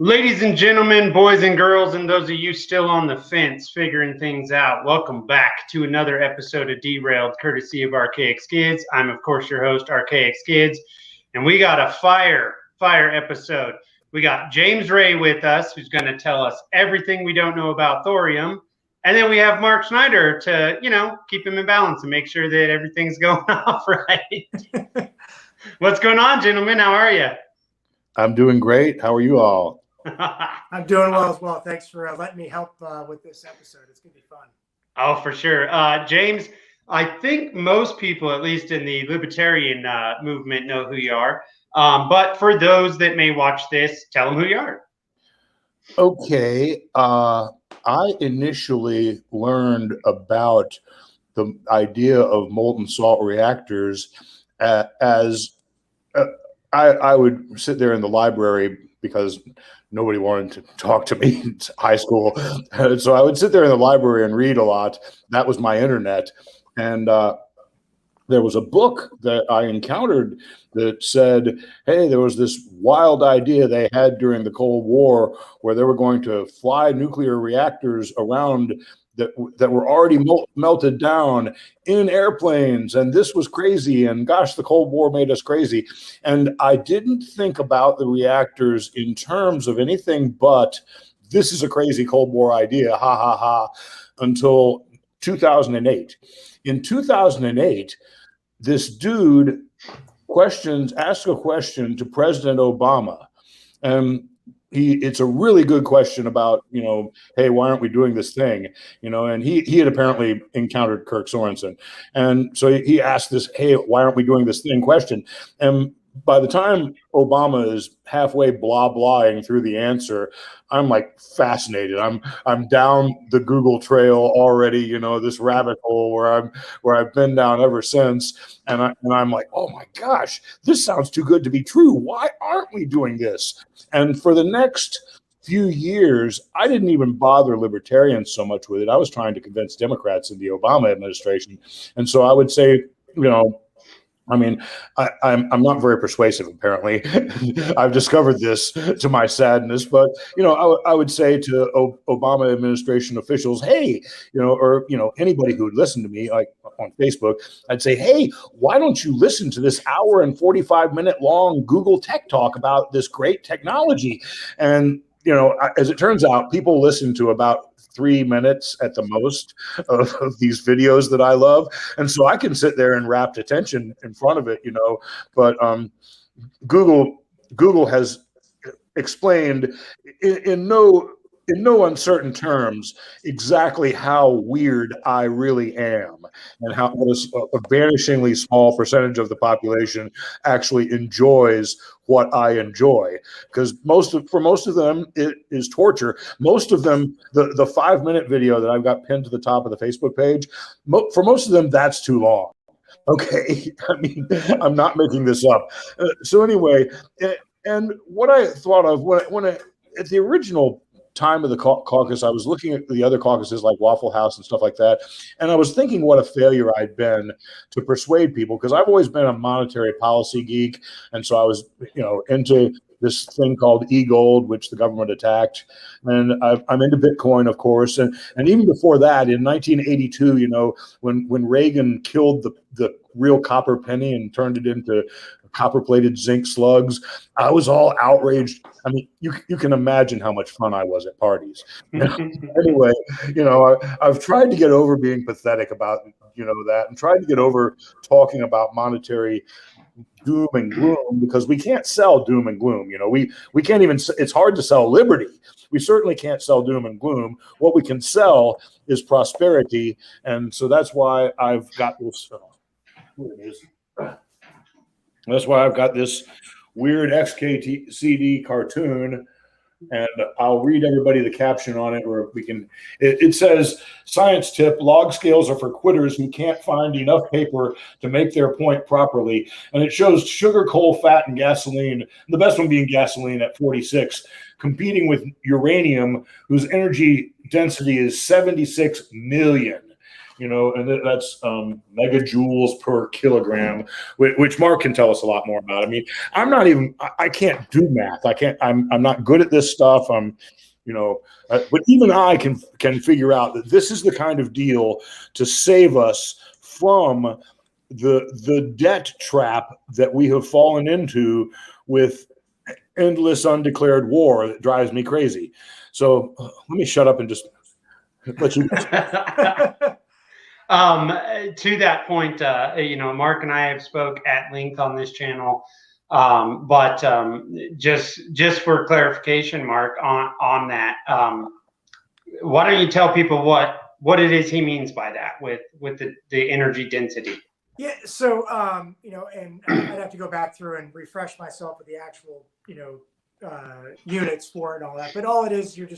Ladies and gentlemen, boys and girls, and those of you still on the fence figuring things out, welcome back to another episode of Derailed, courtesy of Archaic Skids. I'm, of course, your host, Archaic Skids, and we got a fire episode. We got James Ray with us, who's going to tell us everything we don't know about thorium, and then we have Mark Schneider to, keep him in balance and make sure that everything's going off right. What's going on, gentlemen? How are you? I'm doing great. How are you all? I'm doing well as well. Thanks for letting me help with this episode. It's going to be fun. Oh, for sure. James, I think most people, at least in the libertarian movement, know who you are. But for those that may watch this, tell them who you are. Okay. I initially learned about the idea of molten salt reactors as I would sit there in the library because nobody wanted to talk to me in high school. So I would sit there in the library and read a lot. That was my internet. And there was a book that I encountered that said, hey, there was this wild idea they had during the Cold War where they were going to fly nuclear reactors around that were already melted down in airplanes, and this was crazy, and gosh, the Cold War made us crazy. And I didn't think about the reactors in terms of anything but this is a crazy Cold War idea, ha ha ha, until 2008. In 2008, this dude asked a question to President Obama, and it's a really good question about, hey, why aren't we doing this thing? And he had apparently encountered Kirk Sorensen. And so he asked this, hey, why aren't we doing this thing question? And by the time Obama is halfway blah-blahing through the answer, I'm like fascinated. I'm down the Google trail already, this rabbit hole where I've been down ever since. And I'm like, oh my gosh, this sounds too good to be true. Why aren't we doing this? And for the next few years, I didn't even bother libertarians so much with it. I was trying to convince Democrats in the Obama administration. And so I would say, I'm not very persuasive, apparently. I've discovered this to my sadness, but, I would say to Obama administration officials, hey, or anybody who would listen to me, like on Facebook, I'd say, hey, why don't you listen to this hour and 45-minute long Google Tech Talk about this great technology? And, as it turns out, people listen to about 3 minutes at the most of these videos that I love. And so I can sit there and rapt attention in front of it, but Google has explained in no uncertain terms exactly how weird I really am and how a vanishingly small percentage of the population actually enjoys what I enjoy, because for most of them it is torture. Most of them, the 5-minute video that I've got pinned to the top of the Facebook page, for most of them that's too long. Okay, I'm not making this up. So anyway, and what I thought of when at the original time of the caucus, I was looking at the other caucuses like Waffle House and stuff like that, and I was thinking what a failure I'd been to persuade people, because I've always been a monetary policy geek, and so I was into this thing called e-gold, which the government attacked, and I'm into Bitcoin, of course, and even before that, in 1982, when Reagan killed the real copper penny and turned it into copper-plated zinc slugs, I was all outraged. You can imagine how much fun I was at parties. Anyway, I've tried to get over being pathetic about that, and tried to get over talking about monetary doom and gloom, because we can't sell doom and gloom. We can't even. It's hard to sell liberty. We certainly can't sell doom and gloom. What we can sell is prosperity, and so that's why I've got this. Here it is. That's why I've got this weird XKCD cartoon, and I'll read everybody the caption on it, or we can. It says, "Science tip: log scales are for quitters who can't find enough paper to make their point properly." And it shows sugar, coal, fat, and gasoline. The best one being gasoline at 46, competing with uranium, whose energy density is 76 million. and that's megajoules per kilogram, which Mark can tell us a lot more about. I mean, I can't do math. I'm not good at this stuff. But even I can figure out that this is the kind of deal to save us from the debt trap that we have fallen into with endless undeclared war that drives me crazy. So let me shut up and just let you. To that point, Mark and I have spoke at length on this channel, but just for clarification, Mark, on that, why don't you tell people what it is he means by that with the energy density? Yeah, so and I'd have to go back through and refresh myself with the actual units for it and all that. But all it is, you're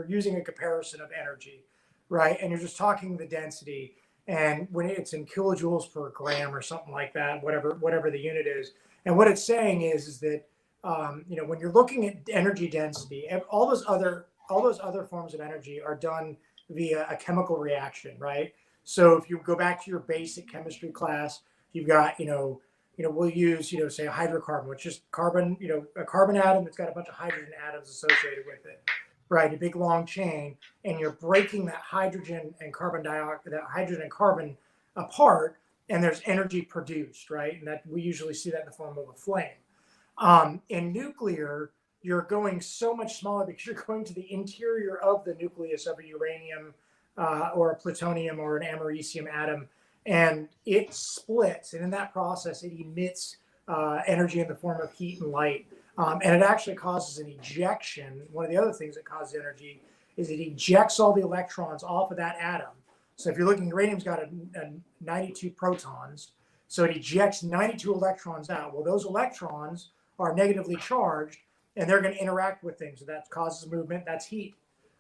using a comparison of energy, right? And you're just talking the density, and when it's in kilojoules per gram or something like that, whatever the unit is. And what it's saying is that when you're looking at energy density, all those other forms of energy are done via a chemical reaction, right? So if you go back to your basic chemistry class, you've got, we'll use, say a hydrocarbon, which is carbon, a carbon atom that's got a bunch of hydrogen atoms associated with it, right? A big long chain, and you're breaking that hydrogen and carbon apart, and there's energy produced, right? And that we usually see that in the form of a flame. In nuclear, you're going so much smaller because you're going to the interior of the nucleus of a uranium or a plutonium or an americium atom, and it splits. And in that process, it emits energy in the form of heat and light. And it actually causes an ejection. One of the other things that causes energy is it ejects all the electrons off of that atom. So if you're looking, uranium's got a 92 protons. So it ejects 92 electrons out. Well, those electrons are negatively charged, and they're going to interact with things. So that causes movement. That's heat.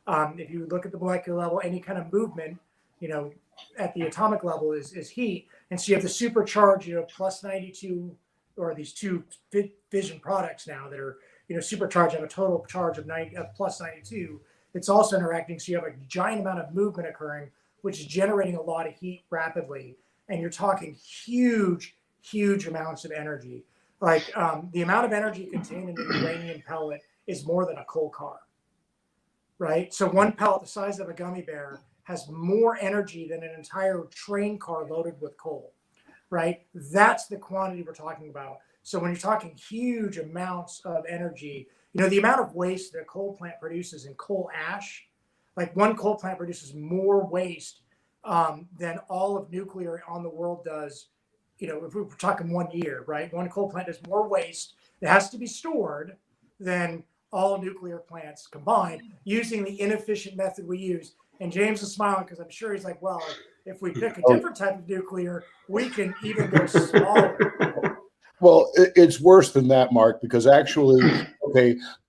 If you look at the molecular level, any kind of movement, at the atomic level is heat. And so you have the supercharged, plus 92, or these two fission products now that are, supercharged, have a total charge of plus 92. It's also interacting. So you have a giant amount of movement occurring, which is generating a lot of heat rapidly. And you're talking huge, huge amounts of energy. Like the amount of energy contained in a uranium pellet is more than a coal car. Right? So one pellet the size of a gummy bear has more energy than an entire train car loaded with coal, right? That's the quantity we're talking about. So when you're talking huge amounts of energy, the amount of waste that a coal plant produces in coal ash, like one coal plant produces more waste than all of nuclear on the world does, if we were talking 1 year, right? One coal plant does more waste that has to be stored than all nuclear plants combined, using the inefficient method we use. And James is smiling because I'm sure he's like, well, if we pick a different type of nuclear, we can even go smaller. Well, it's worse than that, Mark, because actually,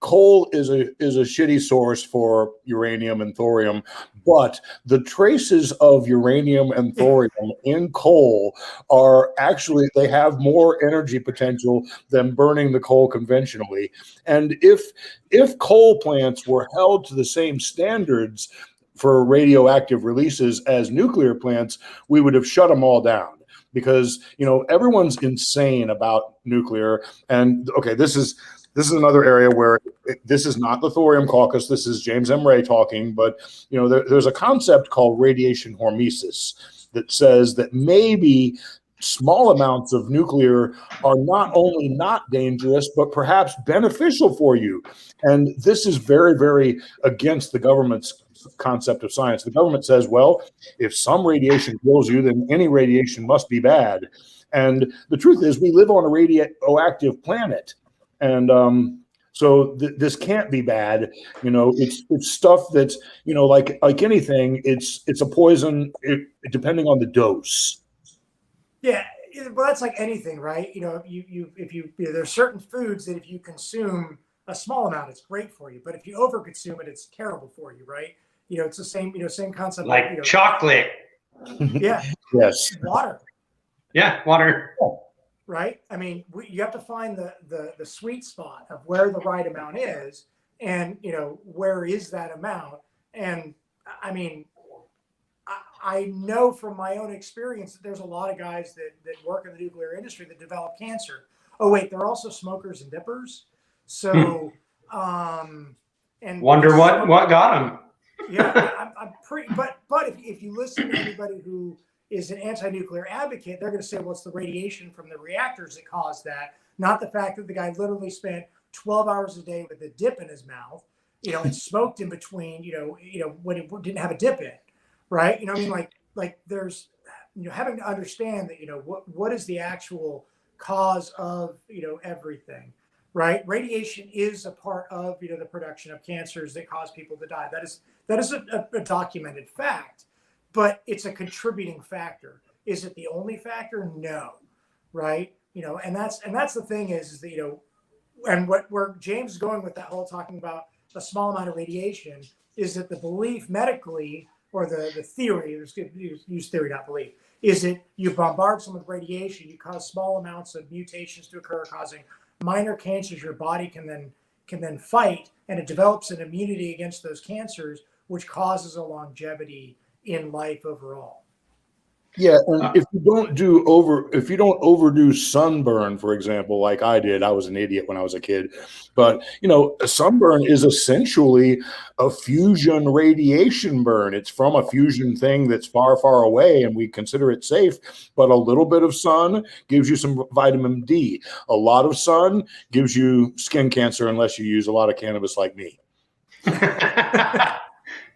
coal is a shitty source for uranium and thorium, but the traces of uranium and thorium in coal are actually, they have more energy potential than burning the coal conventionally. And if coal plants were held to the same standards for radioactive releases as nuclear plants, we would have shut them all down. Because everyone's insane about nuclear, and this is another area where this is not the Thorium Caucus. This is James M. Ray talking, but there's a concept called radiation hormesis that says that maybe small amounts of nuclear are not only not dangerous, but perhaps beneficial for you. And this is very, very against the government's concept of science. The government says, well, if some radiation kills you, then any radiation must be bad. And the truth is, we live on a radioactive planet. And so this can't be bad. It's stuff that's, like anything, it's a poison depending on the dose. Yeah, well, that's like anything, right? There's certain foods that if you consume a small amount, it's great for you, but if you overconsume it, it's terrible for you, right? It's the same concept. Like chocolate. Yeah. Yes. Water. Yeah, water. Right. I mean, you have to find the sweet spot of where the right amount is, and where is that amount? And I mean, I know from my own experience that there's a lot of guys that work in the nuclear industry that develop cancer. Oh wait, they're also smokers and dippers. So, and wonder what got them. Yeah, I'm pretty. But if you listen to anybody who is an anti-nuclear advocate, they're going to say, well, it's the radiation from the reactors that caused that, not the fact that the guy literally spent 12 hours a day with a dip in his mouth, and smoked in between, when he didn't have a dip in, right? I mean, like there's, having to understand that, what is the actual cause of, everything, right? Radiation is a part of, the production of cancers that cause people to die. That is a documented fact. But it's a contributing factor. Is it the only factor? No, right? And that's the thing is that, and where James is going with that whole talking about a small amount of radiation is that the belief medically, or the theory, use theory, not belief, is that you bombard someone with radiation, you cause small amounts of mutations to occur, causing minor cancers your body can then fight, and it develops an immunity against those cancers, which causes a longevity in life overall. Yeah, and if you don't overdo sunburn, for example, like I did, I was an idiot when I was a kid. But sunburn is essentially a fusion radiation burn. It's from a fusion thing that's far, far away, and we consider it safe. But a little bit of sun gives you some vitamin D. A lot of sun gives you skin cancer, unless you use a lot of cannabis like me.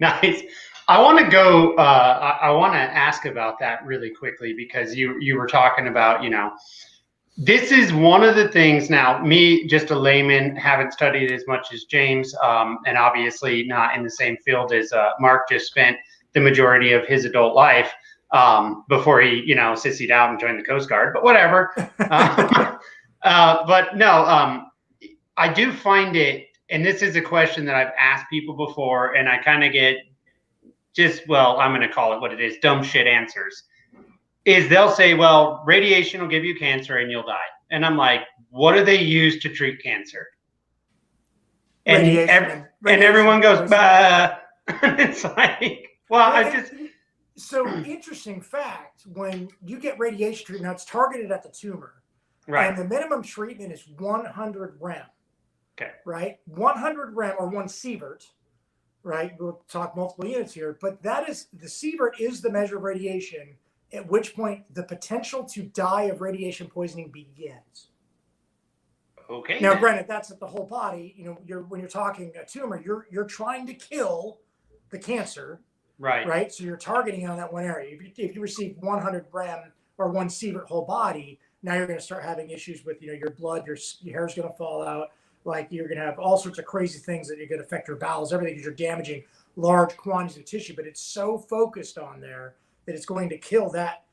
Nice. I want to go. I want to ask about that really quickly, because you were talking about, this is one of the things. Now, me, just a layman, haven't studied as much as James, and obviously not in the same field as Mark just spent the majority of his adult life before he, sissied out and joined the Coast Guard. But whatever. But no, I do find it, and this is a question that I've asked people before, and I kind of get I'm going to call it what it is, dumb shit answers, is they'll say, well, radiation will give you cancer and you'll die. And I'm like, what do they use to treat cancer? And everyone goes, bah. It's like, well, So interesting fact, when you get radiation treatment, now it's targeted at the tumor. Right. And the minimum treatment is 100 rem. Okay. Right? 100 rem, or 1 sievert. Right, we'll talk multiple units here, but the sievert is the measure of radiation, at which point the potential to die of radiation poisoning begins. Okay. Now, granted, that's at the whole body. When you're talking a tumor, you're trying to kill the cancer. Right. Right. So you're targeting on that one area. If you receive 100 rem or 1 sievert whole body, now you're going to start having issues with your blood, your hair is going to fall out. Like you're going to have all sorts of crazy things that are going to affect your bowels, everything, because you're damaging large quantities of tissue. But it's so focused on there that it's going to kill that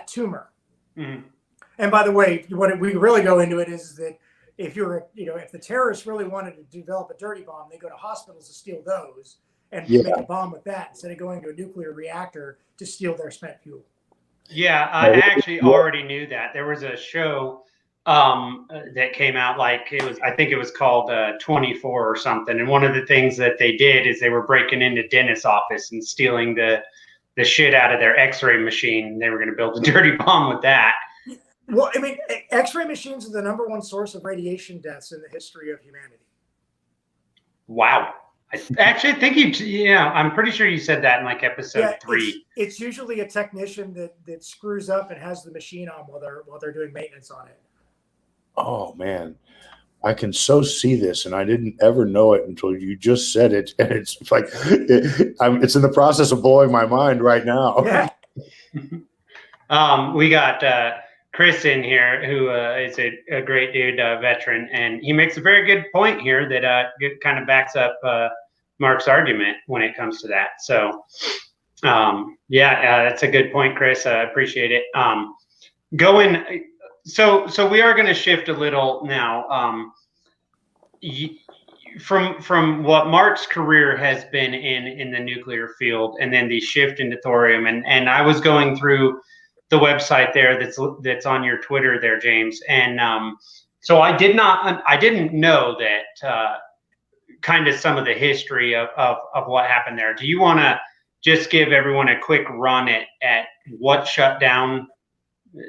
tumor. Mm-hmm. And by the way, what we really go into it is that if if the terrorists really wanted to develop a dirty bomb, they go to hospitals to steal those and make a bomb with that, instead of going to a nuclear reactor to steal their spent fuel. Yeah, I actually already knew that. There was a show that came out, I think it was called 24 or something. And one of the things that they did is they were breaking into dentist's office and stealing the shit out of their x-ray machine. They were going to build a dirty bomb with that. Well, I mean, x-ray machines are the #1 source of radiation deaths in the history of humanity. Wow. I actually think I'm pretty sure you said that in episode 3. It's usually a technician that screws up and has the machine on while they're doing maintenance on it. Oh man, I can so see this, and I didn't ever know it until you just said it, and it's like it's in the process of blowing my mind right now. Yeah. We got Chris in here, who is a great dude, veteran, and he makes a very good point here that kind of backs up Mark's argument when it comes to that. So, that's a good point, Chris. I appreciate it. So we are going to shift a little now from what Mark's career has been in the nuclear field, and then the shift into thorium. And I was going through the website there that's on your Twitter there, James. And so I didn't know that kind of some of the history of what happened there. Do you want to just give everyone a quick run at what shut down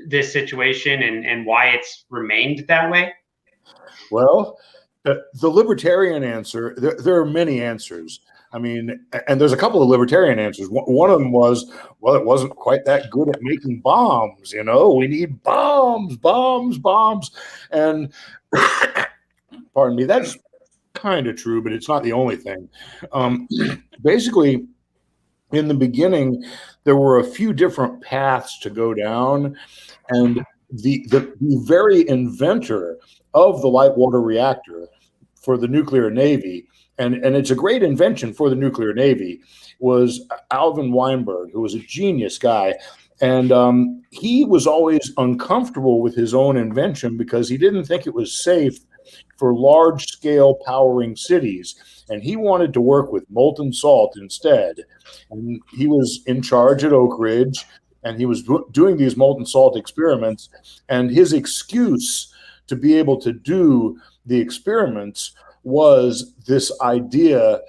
this situation and why it's remained that way? Well, the libertarian answer, there are many answers. I mean, and there's a couple of libertarian answers. One of them was, well, it wasn't quite that good at making bombs. We need bombs. And pardon me, that's kind of true, but it's not the only thing. Basically, in the beginning, there were a few different paths to go down, and the very inventor of the light water reactor for the nuclear navy, and it's a great invention for the nuclear navy, was Alvin Weinberg, who was a genius guy. And he was always uncomfortable with his own invention because he didn't think it was safe for large-scale powering cities. And he wanted to work with molten salt instead. And he was in charge at Oak Ridge, and he was doing these molten salt experiments. And his excuse to be able to do the experiments was this idea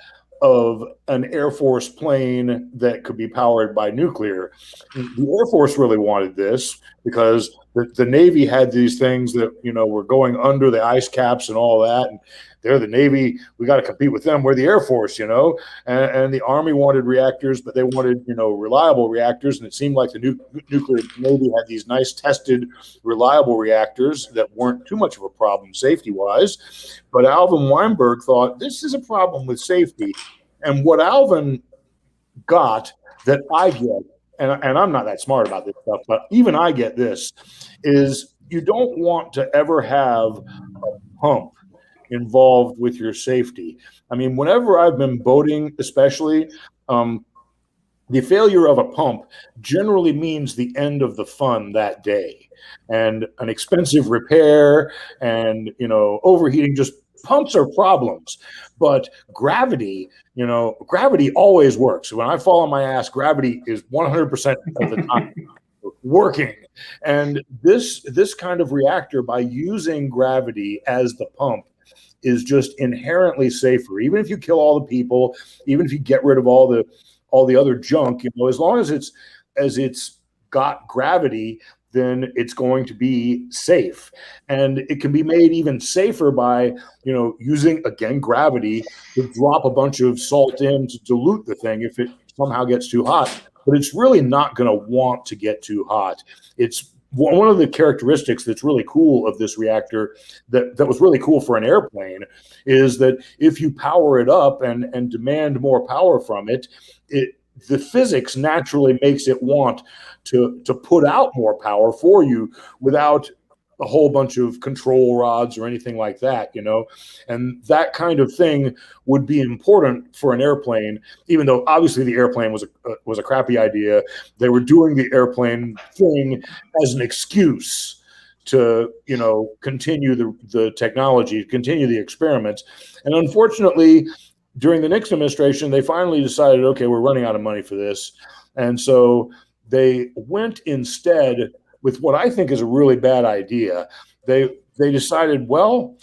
of an Air Force plane that could be powered by nuclear. The Air Force really wanted this because the Navy had these things that, were going under the ice caps and all that. And they're the Navy. We got to compete with them. We're the Air Force, and the Army wanted reactors, but they wanted, reliable reactors. And it seemed like the nuclear Navy had these nice tested, reliable reactors that weren't too much of a problem safety-wise. But Alvin Weinberg thought, this is a problem with safety. And what Alvin got that I get, and I'm not that smart about this stuff, but even I get this, is you don't want to ever have a pump involved with your safety. I mean, whenever I've been boating, especially, the failure of a pump generally means the end of the fun that day, and an expensive repair and, overheating. Just pumps are problems, but gravity always works. When I fall on my ass, gravity is 100% of the time working. And this kind of reactor, by using gravity as the pump, is just inherently safer. Even if you kill all the people, even if you get rid of all the other junk, as long as it's got gravity, then it's going to be safe. And it can be made even safer by, using, again, gravity to drop a bunch of salt in to dilute the thing if it somehow gets too hot. But it's really not going to want to get too hot. It's one of the characteristics that's really cool of this reactor that was really cool for an airplane is that if you power it up and demand more power from it, the physics naturally makes it want to put out more power for you without a whole bunch of control rods or anything like that, and that kind of thing would be important for an airplane, even though obviously the airplane was a crappy idea. They were doing the airplane thing as an excuse to, continue the technology, continue the experiments. And unfortunately, during the Nixon administration, they finally decided, okay, we're running out of money for this. And so they went instead with what I think is a really bad idea. They decided, well,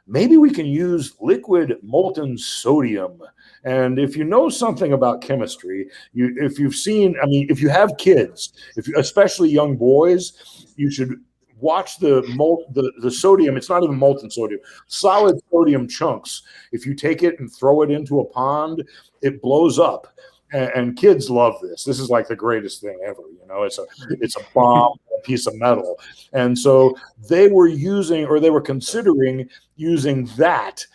maybe we can use liquid molten sodium. And if you know something about chemistry, if you have kids, especially young boys, you should watch the sodium. It's not even molten sodium, solid sodium chunks. If you take it and throw it into a pond, it blows up. And kids love this. This is like the greatest thing ever. It's a bomb, a piece of metal. And so they were considering using that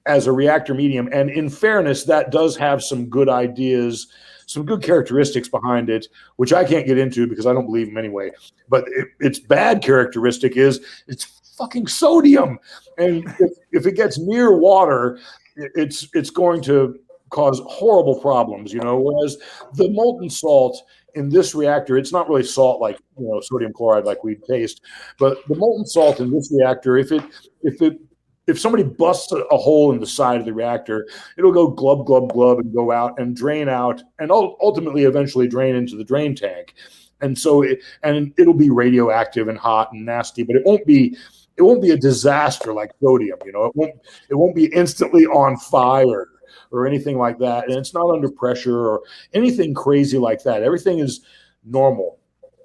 as a reactor medium. And in fairness, that does have some good ideas, some good characteristics behind it, which I can't get into because I don't believe them anyway. But its bad characteristic is it's fucking sodium. And if it gets near water, it's going to cause horrible problems, whereas the molten salt in this reactor, it's not really salt like, sodium chloride like we taste, but the molten salt in this reactor, if somebody busts a hole in the side of the reactor, it'll go glub, glub, glub and go out and drain out and ultimately eventually drain into the drain tank. And so it'll be radioactive and hot and nasty, but it won't be a disaster like sodium, it won't be instantly on fire. or anything like that, and it's not under pressure or anything crazy like that. Everything is normal.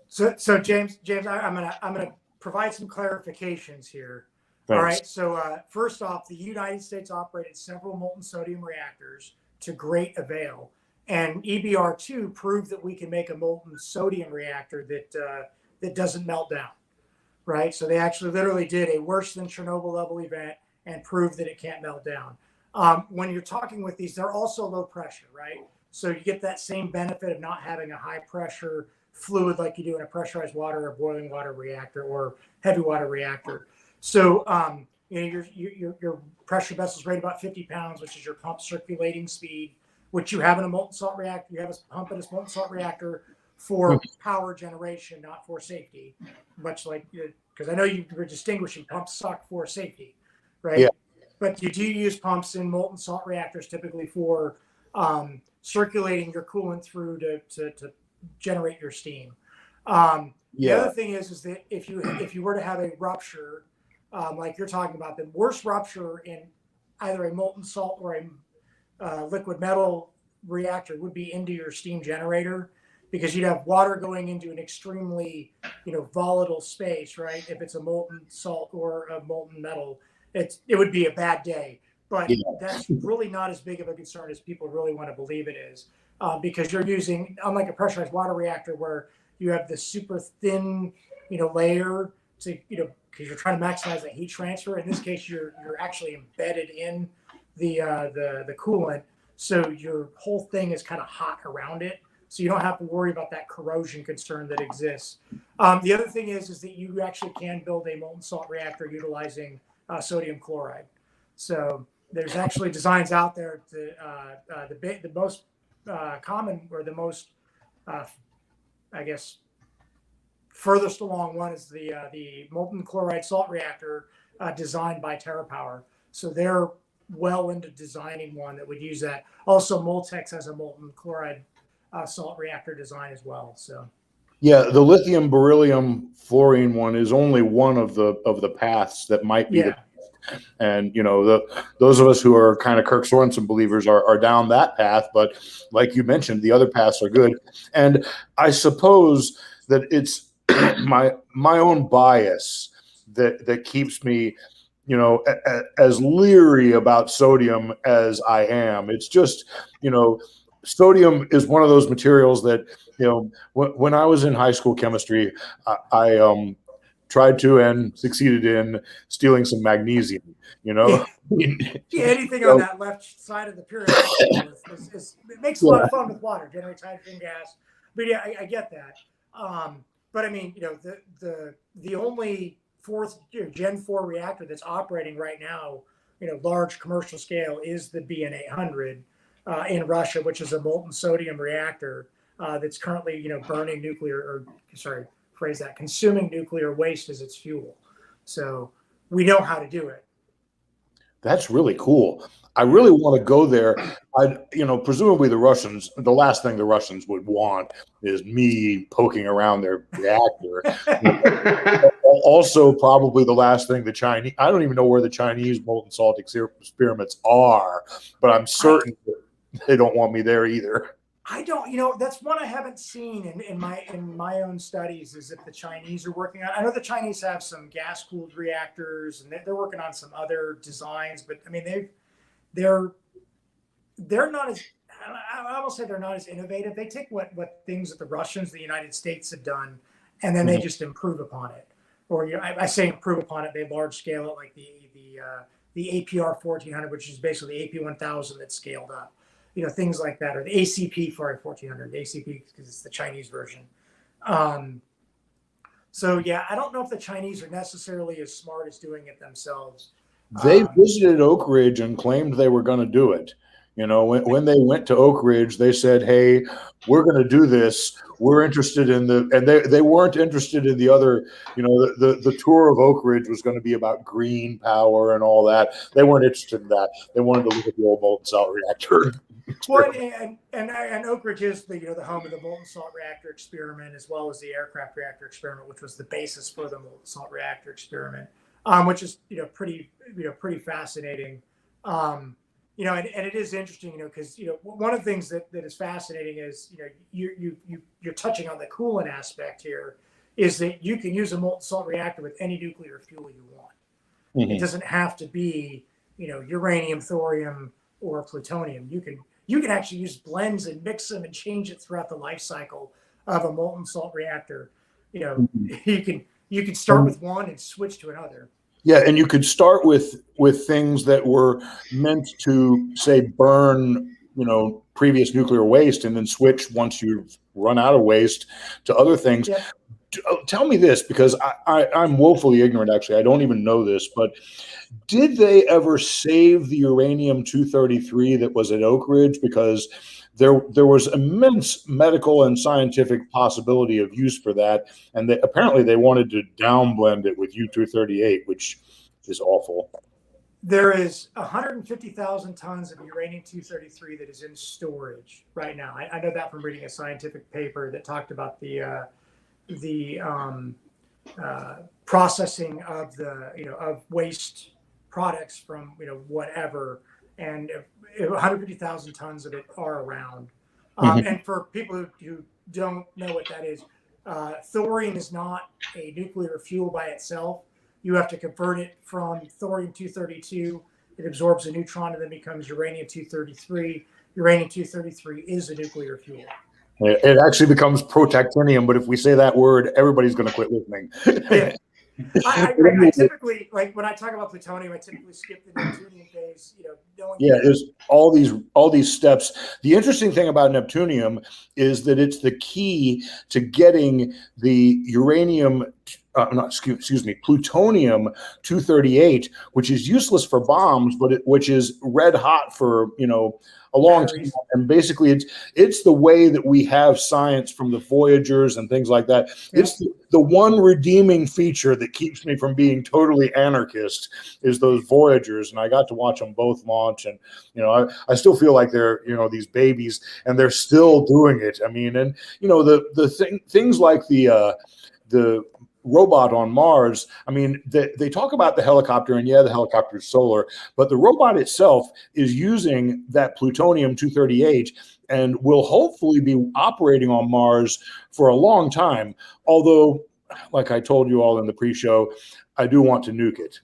So James, I'm gonna provide some clarifications here. Thanks. All right. So first off, the United States operated several molten sodium reactors to great avail, and EBR2 proved that we can make a molten sodium reactor that doesn't melt down. Right. So they actually literally did a worse than Chernobyl level event and proved that it can't melt down. When you're talking with these, they're also low pressure, right? So you get that same benefit of not having a high pressure fluid like you do in a pressurized water or boiling water reactor or heavy water reactor. So your pressure vessel is rated about 50 pounds, which is your pump circulating speed, which you have in a molten salt reactor. You have a pump in a molten salt reactor for power generation, not for safety. Much like, because I know you were distinguishing pumps suck for safety, right? Yeah. But you do use pumps in molten salt reactors typically for circulating your coolant through to generate your steam. The other thing is that if you were to have a rupture, like you're talking about, the worst rupture in either a molten salt or a liquid metal reactor would be into your steam generator, because you'd have water going into an extremely volatile space, right? If it's a molten salt or a molten metal, it would be a bad day. But that's really not as big of a concern as people really want to believe it is, because you're using, unlike a pressurized water reactor where you have this super thin, layer to, because you're trying to maximize the heat transfer. In this case, you're actually embedded in the coolant, so your whole thing is kind of hot around it. So you don't have to worry about that corrosion concern that exists. The other thing is that you actually can build a molten salt reactor utilizing sodium chloride. So there's actually designs out there. The most common, or the most, I guess, furthest along one is the molten chloride salt reactor designed by TerraPower. So they're well into designing one that would use that. Also, Moltex has a molten chloride salt reactor design as well. So yeah, the lithium, beryllium, fluorine one is only one of the paths that might be the. And those of us who are kind of Kirk Sorensen believers are down that path, but like you mentioned, the other paths are good. And I suppose that it's my own bias that keeps me as leery about sodium as I am. It's just sodium is one of those materials that when I was in high school chemistry, I tried to and succeeded in stealing some magnesium. Anything on that left side of the periodic table it makes a lot of fun with water, generates hydrogen gas. But yeah, I get that. But I mean, the only fourth Gen 4 reactor that's operating right now, large commercial scale, is the BN800 in Russia, which is a molten sodium reactor that's currently burning consuming nuclear waste as its fuel. So we know how to do it. That's really cool. I really want to go there. Presumably the last thing the Russians would want is me poking around their reactor. Also, probably the last thing the Chinese, I don't even know where the Chinese molten salt experiments are, but I'm certain they don't want me there either. I don't, that's one I haven't seen in my own studies, is if the Chinese are working on. I know the Chinese have some gas cooled reactors, and they're working on some other designs, but I mean they're not as, I will say they're not as innovative. They take what things that the Russians, the United States have done, and then they just improve upon it. Or I say improve upon it, they large scale it, like the APR 1400, which is basically the AP 1000 that's scaled up. Things like that, or the ACP 1400, the ACP because it's the Chinese version. So yeah, I don't know if the Chinese are necessarily as smart as doing it themselves. They visited Oak Ridge and claimed they were going to do it. When they went to Oak Ridge, they said, "Hey, we're going to do this. We're interested in and they weren't interested in the other. The tour of Oak Ridge was going to be about green power and all that. They weren't interested in that. They wanted to look at the old molten salt reactor." Well, and Oak Ridge is the home of the molten salt reactor experiment, as well as the aircraft reactor experiment, which was the basis for the molten salt reactor experiment, which is pretty fascinating. And it is interesting, because one of the things that is fascinating is you're touching on the coolant aspect here, is that you can use a molten salt reactor with any nuclear fuel you want. Mm-hmm. It doesn't have to be uranium, thorium, or plutonium. You can actually use blends and mix them and change it throughout the life cycle of a molten salt reactor. Mm-hmm. You can start with one and switch to another. Yeah, and you could start with things that were meant to, say, burn, previous nuclear waste, and then switch once you've run out of waste to other things. Yeah. Tell me this, because I'm woefully ignorant, actually. I don't even know this, but did they ever save the uranium-233 that was at Oak Ridge? Because there was immense medical and scientific possibility of use for that, and apparently they wanted to downblend it with U-238, which is awful. There is 150,000 tons of uranium-233 that is in storage right now. I know that from reading a scientific paper that talked about the processing of of waste products from whatever, and 150,000 tons of it are around. Mm-hmm. And for people who don't know what that is, thorium is not a nuclear fuel by itself. You have to convert it from thorium-232. It absorbs a neutron and then becomes uranium-233. Uranium-233 is a nuclear fuel. It actually becomes protactinium, but if we say that word, everybody's going to quit listening. Yeah. I typically, like when I talk about plutonium, I typically skip the neptunium phase. There's all these steps. The interesting thing about neptunium is that it's the key to getting the plutonium-238, which is useless for bombs, but which is red hot for a long time. And basically, it's the way that we have science from the Voyagers and things like that. Yeah. It's the one redeeming feature that keeps me from being totally anarchist is those Voyagers, and I got to watch them both launch, and I still feel like they're these babies, and they're still doing it. I mean, and things like the robot on Mars. I mean, they talk about the helicopter, and the helicopter is solar, but the robot itself is using that plutonium-238 and will hopefully be operating on Mars for a long time. Although, like I told you all in the pre-show, I do want to nuke it.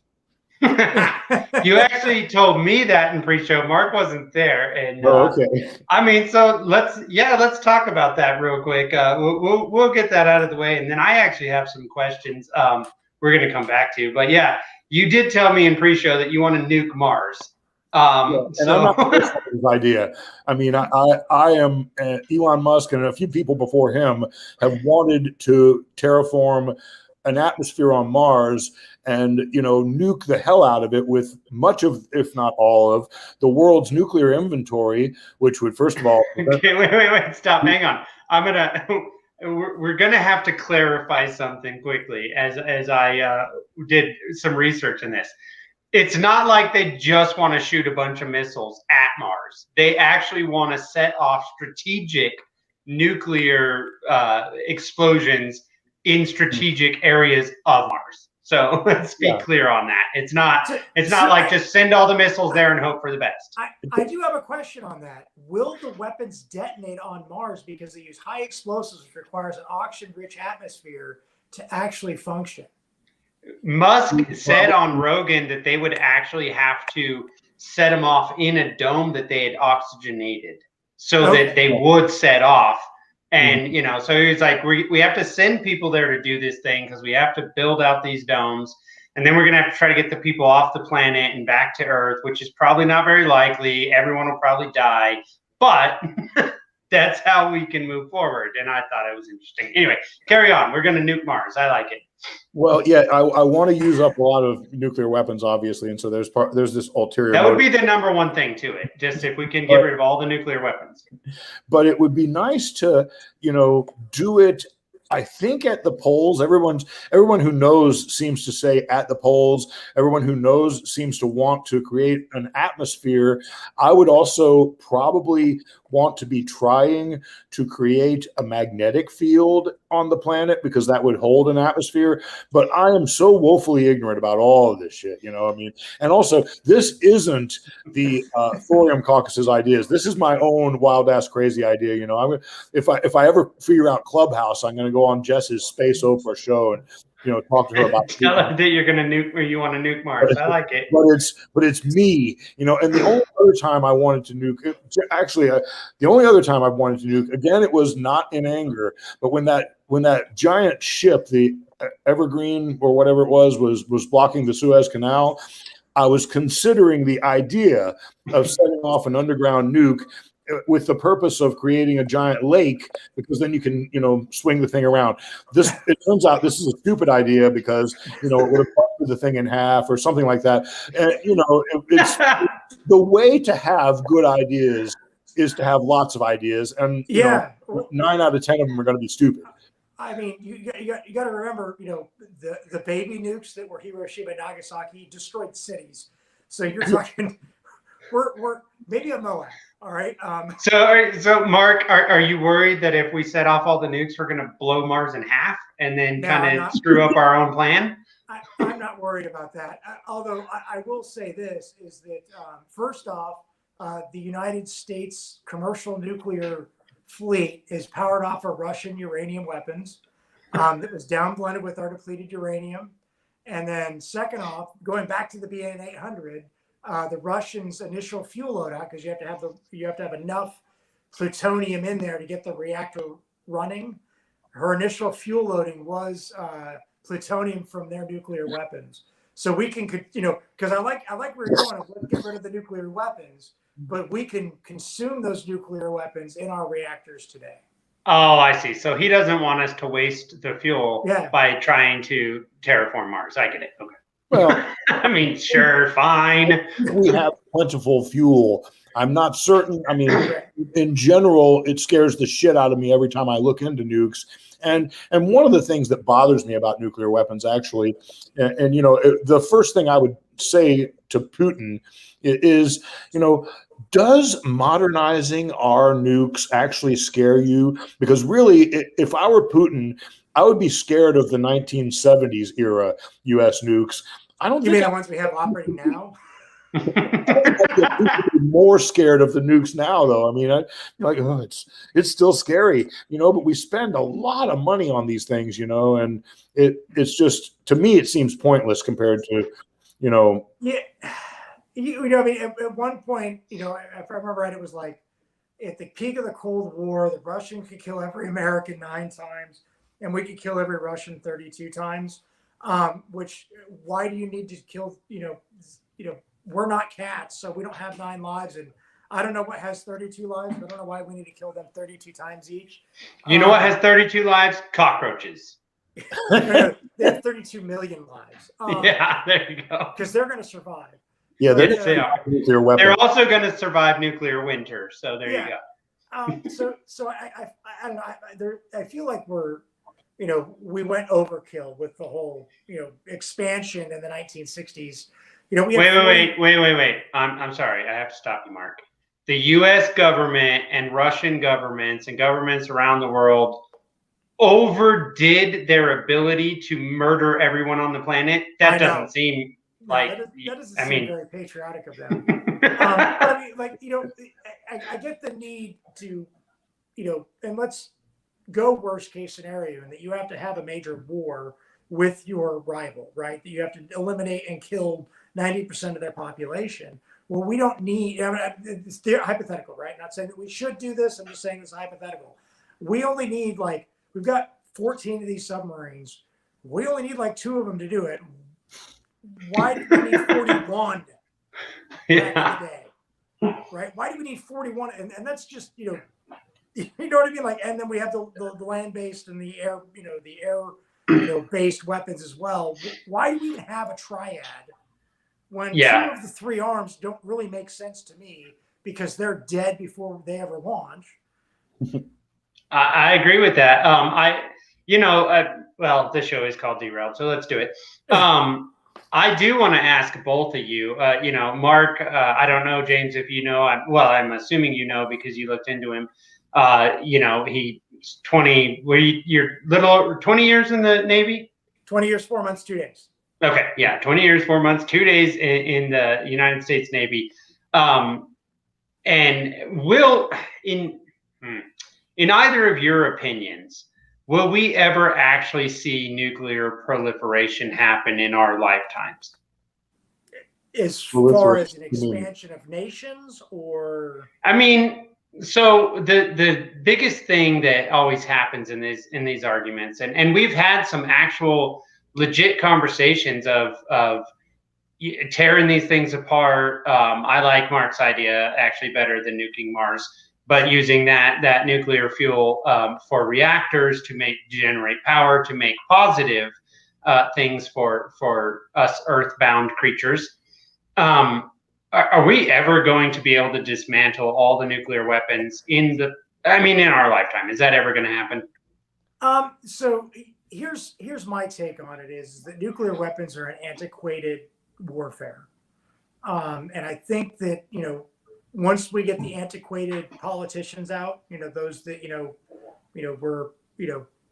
You actually told me that in pre-show. Mark wasn't there, and okay. I mean, so let's talk about that real quick. We'll get that out of the way, and then I actually have some questions. We're going to come back to, but you did tell me in pre-show that you want to nuke Mars. And I'm not this idea. I mean, I am Elon Musk, and a few people before him have wanted to terraform an atmosphere on Mars and nuke the hell out of it with much of, if not all of, the world's nuclear inventory, which would, first of all, okay, wait, stop, hang on. We're gonna have to clarify something quickly as I did some research in this. It's not like they just want to shoot a bunch of missiles at Mars. They actually want to set off strategic nuclear explosions in strategic areas of Mars. So let's be clear on that. It's not like just send all the missiles there and hope for the best. I do have a question on that. Will the weapons detonate on Mars because they use high explosives, which requires an oxygen-rich atmosphere to actually function? Musk said on Rogan that they would actually have to set them off in a dome that they had oxygenated so that they would set off. And, so he's like, we have to send people there to do this thing because we have to build out these domes. And then we're going to have to try to get the people off the planet and back to Earth, which is probably not very likely. Everyone will probably die. But that's how we can move forward. And I thought it was interesting. Anyway, carry on. We're going to nuke Mars. I like it. Well, I want to use up a lot of nuclear weapons, obviously, and so there's this ulterior. That would be the number one thing to it. Just if we can get rid of all the nuclear weapons. But it would be nice to, do it. I think at the poles, everyone who knows seems to say at the poles. Everyone who knows seems to want to create an atmosphere. I would also probably want to be trying to create a magnetic field on the planet because that would hold an atmosphere. But I am so woefully ignorant about all of this shit, you know. I mean, and also this isn't the Thorium Caucus's ideas. This is my own wild ass crazy idea, you know. If I ever figure out Clubhouse, I'm going to go on Jess's Space Oprah show and, you know, talk to her about tell her that you're gonna nuke or you want to nuke Mars. I like it. But it's me, you know. And the only other time I wanted to nuke, actually, the only other time I wanted to nuke, again, it was not in anger, but when that giant ship, the Evergreen or whatever it was blocking the Suez Canal, I was considering the idea of setting off an underground nuke with the purpose of creating a giant lake, because then you can, you know, swing the thing around. It turns out this is a stupid idea because, you know, it would have busted the thing in half or something like that. And, you know, it's the way to have good ideas is to have lots of ideas, and you know, 9 out of 10 of them are going to be stupid. I mean, you got to remember, you know, the baby nukes that were Hiroshima and Nagasaki destroyed cities. So you're talking, we're maybe a Moab. All right. So Mark, are you worried that if we set off all the nukes, we're going to blow Mars in half and then kind of screw up our own plan? I'm not worried about that. Although I will say this is that first off, the United States commercial nuclear fleet is powered off of Russian uranium weapons that was downblended with our depleted uranium. And then second off, going back to the BN 800. The Russians' initial fuel loadout, because you have to have enough plutonium in there to get the reactor running. Her initial fuel loading was plutonium from their nuclear weapons. So we can, you know, because I like where you're going. Let's get rid of the nuclear weapons, but we can consume those nuclear weapons in our reactors today. Oh, I see. So he doesn't want us to waste the fuel by trying to terraform Mars. I get it. Okay. Well, I mean, sure, fine. We have plentiful fuel. I'm not certain. I mean, in general, it scares the shit out of me every time I look into nukes. And one of the things that bothers me about nuclear weapons, actually, and you know, the first thing I would say to Putin is, you know, does modernizing our nukes actually scare you? Because really, if I were Putin, I would be scared of the 1970s era U.S. nukes. I don't. You mean the ones we have operating now? I'd be more scared of the nukes now, though. I mean, oh, it's still scary, you know. But we spend a lot of money on these things, you know, and it's just, to me, it seems pointless compared to, you know. Yeah, you know, I mean, at one point, you know, if I remember right, it was like at the peak of the Cold War, the Russians could kill every American 9 times. And we could kill every Russian 32 times. Which, why do you need to kill? You know, we're not cats, so we don't have 9 lives, and I don't know what has 32 lives. But I don't know why we need to kill them 32 times each. You know what has 32 lives? Cockroaches. They have 32 million lives. Yeah, there you go. Because they're going to survive. Yeah, they are. Nuclear weapons. They're also going to survive nuclear winter. So there you go. So I don't know. I feel like we're, you know, we went overkill with the whole, you know, expansion in the 1960s. You know, wait. I'm sorry. I have to stop you, Mark. The U.S. government and Russian governments and governments around the world overdid their ability to murder everyone on the planet. That doesn't seem like. That doesn't seem very patriotic of them. But I mean, like, you know, I get the need to, you know, and let's go worst case scenario, and that you have to have a major war with your rival, right? That you have to eliminate and kill 90% of their population. Well, we don't need, I mean, it's hypothetical, right? Not saying that we should do this. I'm just saying it's hypothetical. We only need, like, we've got 14 of these submarines. We only need like 2 of them to do it. Why do we need 41 back in the day? Right? Why do we need 41? And that's just, you know what I mean? Like, and then we have the land-based and the air, based weapons as well. Why do we even have a triad when 2 of the 3 arms don't really make sense to me, because they're dead before they ever launch? I agree with that. Well, this show is called Derailed, so let's do it. I do want to ask both of you. Mark, I don't know, James, if you know. I'm assuming you know because you looked into him. He's 20. You're little over 20 years in the Navy. 20 years, 4 months, 2 days. Okay, yeah, 20 years, 4 months, 2 days in the United States Navy. And will in either of your opinions, will we ever actually see nuclear proliferation happen in our lifetimes? As far as an expansion of nations, or I mean, so the biggest thing that always happens in these arguments, and we've had some actual legit conversations of tearing these things apart. I like Mark's idea actually better than nuking Mars, but using that nuclear fuel for reactors to generate power, to make positive things for us earthbound creatures. Are we ever going to be able to dismantle all the nuclear weapons in our lifetime? Is that ever going to happen? So here's my take on it is that nuclear weapons are an antiquated warfare. And I think that, once we get the antiquated politicians out, those that, were,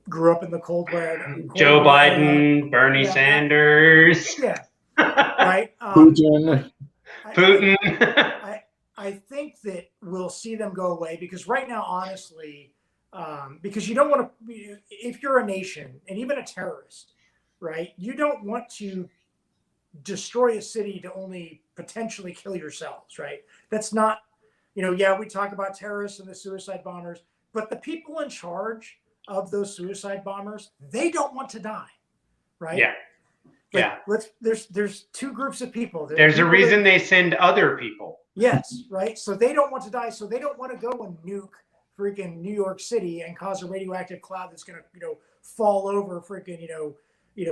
grew up in the Cold War. Joe Biden, Bernie Sanders. Yeah. Right. Putin. I think that we'll see them go away because right now, honestly, because you don't want to, if you're a nation and even a terrorist, right, you don't want to destroy a city to only potentially kill yourselves, right? That's not, we talk about terrorists and the suicide bombers, but the people in charge of those suicide bombers, they don't want to die, right? Yeah. There's two groups of people. There's a reason they send other people. Yes, right. So they don't want to die. So they don't want to go and nuke freaking New York City and cause a radioactive cloud that's going to, fall over freaking,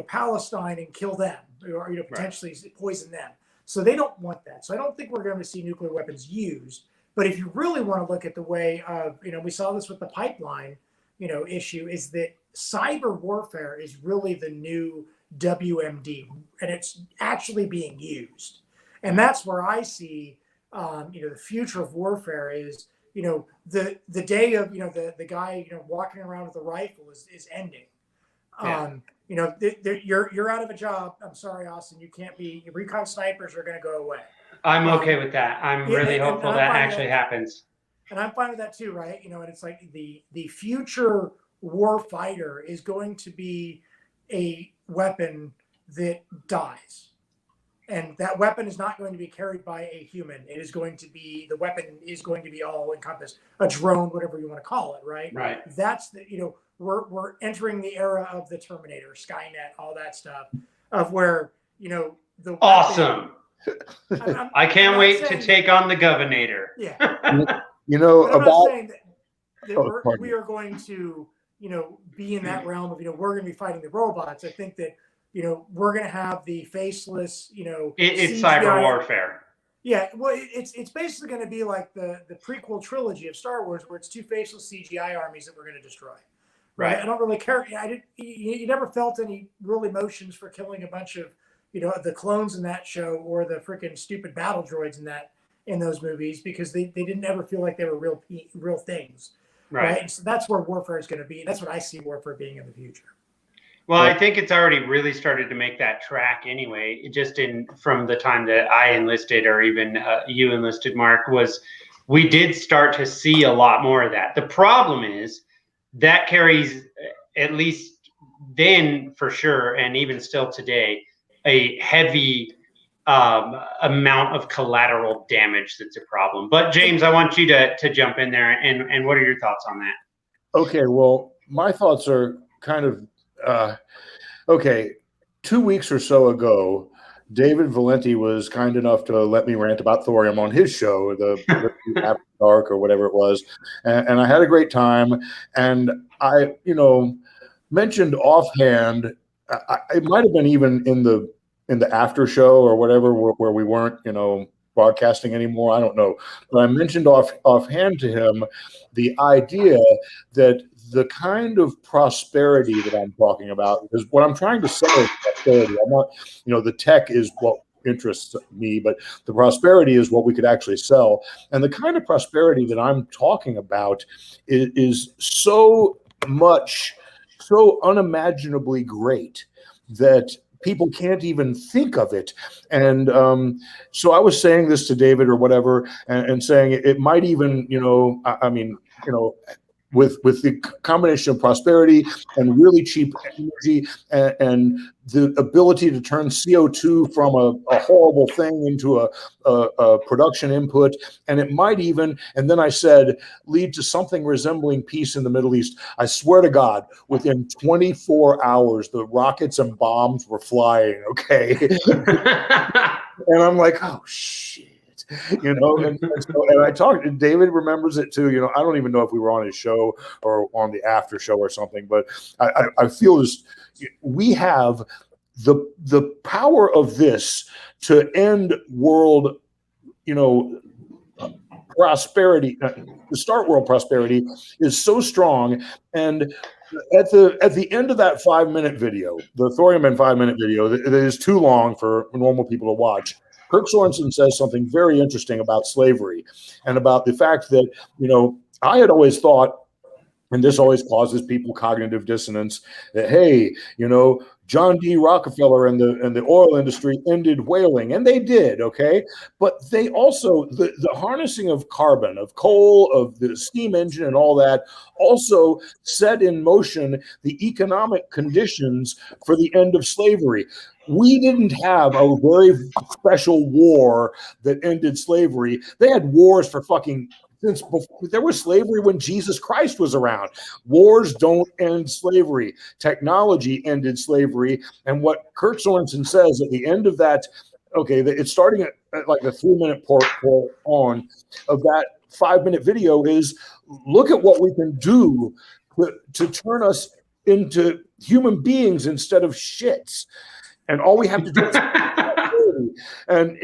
Palestine and kill them or, potentially poison them. So they don't want that. So I don't think we're going to see nuclear weapons used. But if you really want to look at the way of, we saw this with the pipeline, issue is that cyber warfare is really the new WMD, and it's actually being used. And that's where I see, the future of warfare is, the day of, the guy, walking around with a rifle is ending. Yeah. You're out of a job. I'm sorry, Austin, you can't be, recon snipers are going to go away. I'm okay with that. I'm really hopeful that actually happens. And I'm fine with that too, right? And it's like the future war fighter is going to be a weapon that dies. And that weapon is not going to be carried by a human. It is going to be, the weapon is going to be all encompassed, a drone, whatever you want to call it, right? Right. That's the, we're entering the era of the Terminator, Skynet, all that stuff, of where, the weapon, awesome. I can't wait to take on the Governator. Yeah. About not saying that we are going to, be in that realm of, we're going to be fighting the robots. I think that, we're going to have the faceless, it's cyber warfare. Yeah, well, it's basically going to be like the prequel trilogy of Star Wars, where it's two faceless CGI armies that we're going to destroy. Right. I don't really care. You never felt any real emotions for killing a bunch of, the clones in that show or the freaking stupid battle droids in those movies because they didn't ever feel like they were real things. Right. And so that's where warfare is going to be. That's what I see warfare being in the future. Well, I think it's already really started to make that track anyway. Just from the time that I enlisted, or even you enlisted, Mark, we did start to see a lot more of that. The problem is that carries, at least then for sure, and even still today, a heavy amount of collateral damage that's a problem. But James, I want you to jump in there, and what are your thoughts on that? Okay, well, my thoughts are kind of okay. 2 weeks or so ago, David Valenti was kind enough to let me rant about thorium on his show, the After Dark or whatever it was, and I had a great time. And I, mentioned offhand, it might have been even in the after show or whatever, where we weren't, broadcasting anymore. I don't know, but I mentioned offhand to him the idea that the kind of prosperity that I'm talking about, because what I'm trying to say is that prosperity. I'm not, the tech is what interests me, but the prosperity is what we could actually sell. And the kind of prosperity that I'm talking about is so unimaginably great that people can't even think of it. And so I was saying this to David or whatever, and saying it might even, with the combination of prosperity and really cheap energy and the ability to turn CO2 from a horrible thing into a production input, and it might even, and then I said, lead to something resembling peace in the Middle East. I swear to God, within 24 hours, the rockets and bombs were flying, okay? And I'm like, oh, shit. And I talked, and David remembers it too. I don't even know if we were on his show or on the after show or something, but I feel as we have the power of this to end world, prosperity, to start world prosperity is so strong. And at the end of that 5-minute video, the Thorium and 5-minute video, that is too long for normal people to watch, Kirk Sorensen says something very interesting about slavery and about the fact that, I had always thought, and this always causes people cognitive dissonance, that, hey, John D. Rockefeller and the oil industry ended whaling, and they did, okay? But they also, the harnessing of carbon, of coal, of the steam engine and all that, also set in motion the economic conditions for the end of slavery. We didn't have a very special war that ended slavery. They had wars for fucking, since there was slavery when Jesus Christ was around. Wars don't end slavery. Technology ended slavery. And what Kurt Sorensen says at the end of that, okay, it's starting at like the 3-minute part on of that 5-minute video is, look at what we can do to turn us into human beings instead of shits. And all we have to do is and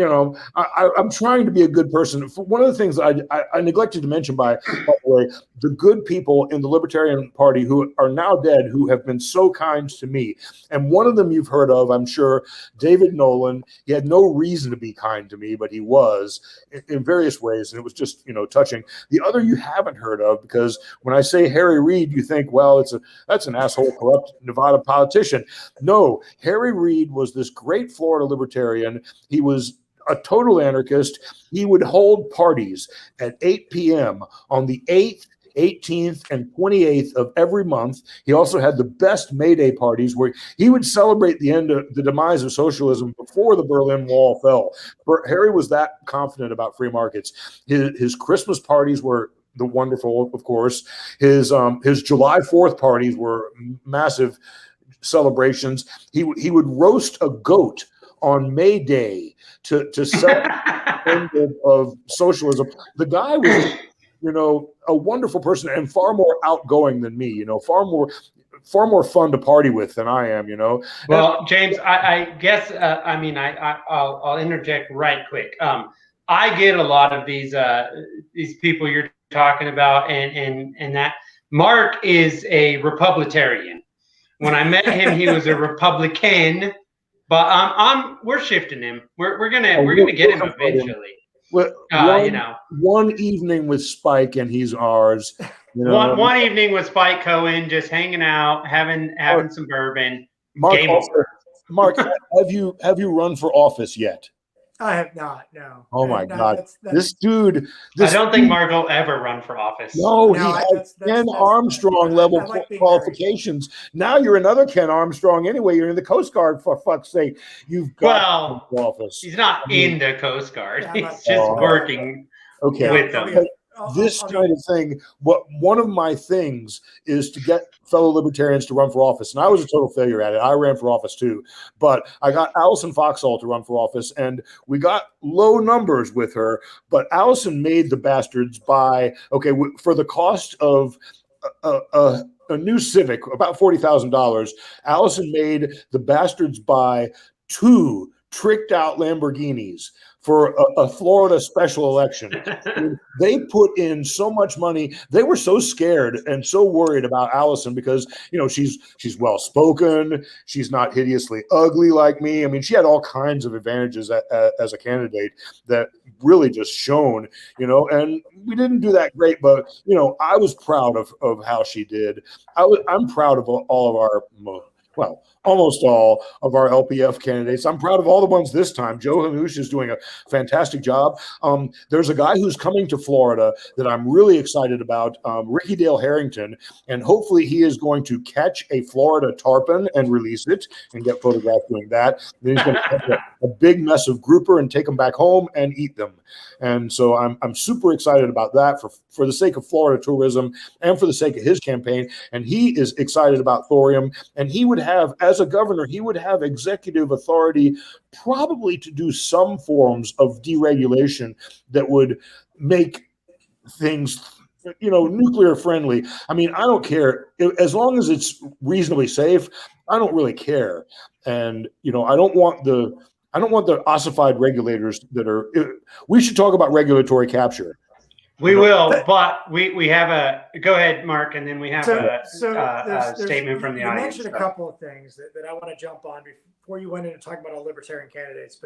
I'm trying to be a good person. One of the things I neglected to mention, by the way, the good people in the Libertarian Party who are now dead, who have been so kind to me. And one of them you've heard of, I'm sure, David Nolan. He had no reason to be kind to me, but he was in various ways, and it was just touching. The other you haven't heard of, because when I say Harry Reid, you think, well, that's an asshole, corrupt Nevada politician. No, Harry Reid was this great Florida libertarian. He was a total anarchist. He would hold parties at 8 p.m. on the 8th, 18th, and 28th of every month. He also had the best May Day parties where he would celebrate the demise of socialism before the Berlin Wall fell. Harry was that confident about free markets. His Christmas parties were the wonderful, of course. His July 4th parties were massive celebrations. He would roast a goat on May Day to celebrate the end of socialism. The guy was, a wonderful person and far more outgoing than me. Far more fun to party with than I am. Well, James, I guess I'll interject right quick. I get a lot of these people you're talking about, and that Mark is a Republican. When I met him, he was a Republican. But we're shifting him. We're gonna get him eventually. Well, one evening with Spike and he's ours. One evening with Spike Cohen, just hanging out, having some bourbon. Mark, have you run for office yet? I have not. No. Oh my God, this dude! I don't think Mark will ever run for office. No, he has Ken Armstrong level qualifications. Now you're another Ken Armstrong anyway. You're in the Coast Guard, for fuck's sake. You've got office. He's not in the Coast Guard. He's just working with them. This kind of thing, one of my things is to get fellow libertarians to run for office. And I was a total failure at it. I ran for office too. But I got Allison Foxhall to run for office, and we got low numbers with her. But Allison made the bastards buy, for the cost of a new Civic, about $40,000, Allison made the bastards buy 2 tricked out Lamborghinis for a Florida special election. They put in so much money. They were so scared and so worried about Allison because, she's well spoken. She's not hideously ugly like me. I mean, she had all kinds of advantages as a candidate that really just shone, and we didn't do that great, but, I was proud of how she did. I'm proud of all of our, well, almost all of our LPF candidates. I'm proud of all the ones this time. Joe Hanush is doing a fantastic job. There's a guy who's coming to Florida that I'm really excited about, Ricky Dale Harrington, and hopefully he is going to catch a Florida tarpon and release it and get photographed doing that. Then he's going to catch a big mess of grouper and take them back home and eat them. And so I'm super excited about that for the sake of Florida tourism and for the sake of his campaign. And he is excited about thorium, and he would have, as a governor, he would have executive authority probably to do some forms of deregulation that would make things, nuclear friendly. I mean, I don't care as long as it's reasonably safe. I don't really care. And, I don't want the ossified regulators that are, we should talk about regulatory capture. We will, but we have go ahead, Mark, and then we have a statement from the audience. You mentioned a couple of things that I want to jump on before you went into talking about all libertarian candidates.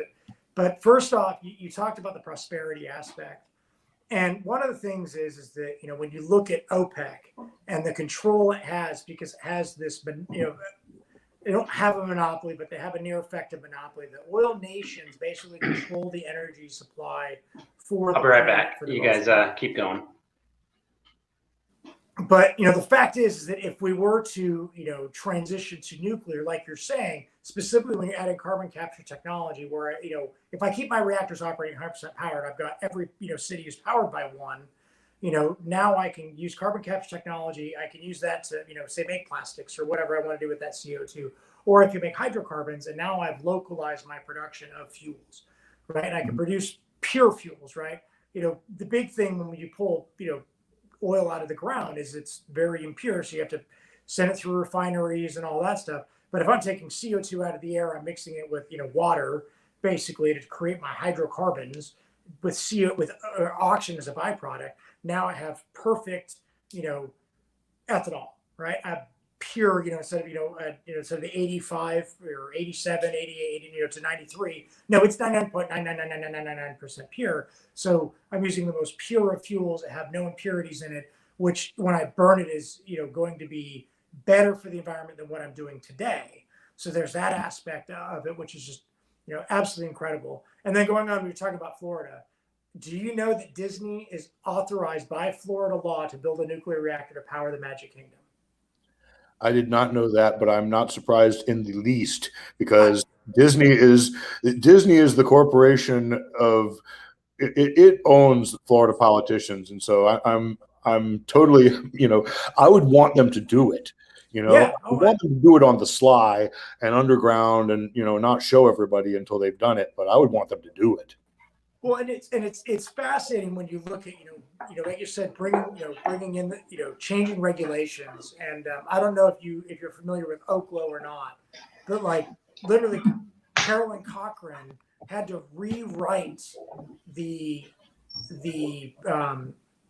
But first off, you talked about the prosperity aspect. And one of the things is that, when you look at OPEC and the control it has, because it has this, they don't have a monopoly, but they have a near effective monopoly. The oil nations basically control the energy supply for. I'll be right back. You guys keep going. But the fact is that if we were to transition to nuclear, like you're saying, specifically when you're adding carbon capture technology, where if I keep my reactors operating 100% powered, I've got every city is powered by one. Now I can use carbon capture technology. I can use that to, say, make plastics or whatever I want to do with that CO2. Or I can make hydrocarbons, and now I've localized my production of fuels, right? And I can produce pure fuels, right? The big thing when you pull, oil out of the ground is it's very impure. So you have to send it through refineries and all that stuff. But if I'm taking CO2 out of the air, I'm mixing it with, water, basically to create my hydrocarbons with oxygen as a byproduct. Now I have perfect, ethanol, right? I have pure, instead of the 85 or 87, 88, to 93. No, it's 99.9999999% pure. So I'm using the most pure of fuels that have no impurities in it, which when I burn it is, going to be better for the environment than what I'm doing today. So there's that aspect of it, which is just, absolutely incredible. And then going on, we were talking about Florida. Do you know that Disney is authorized by Florida law to build a nuclear reactor to power the Magic Kingdom? I did not know that, but I'm not surprised in the least, because Disney is the corporation of it owns Florida politicians, and so I'm totally, I would want them to do it. I want them to do it on the sly and underground, and not show everybody until they've done it. But I would want them to do it. Well, and it's fascinating when you look at like you said, bringing in changing regulations, and I don't know if you're familiar with Oklo or not, but like literally, Carolyn Cochran had to rewrite the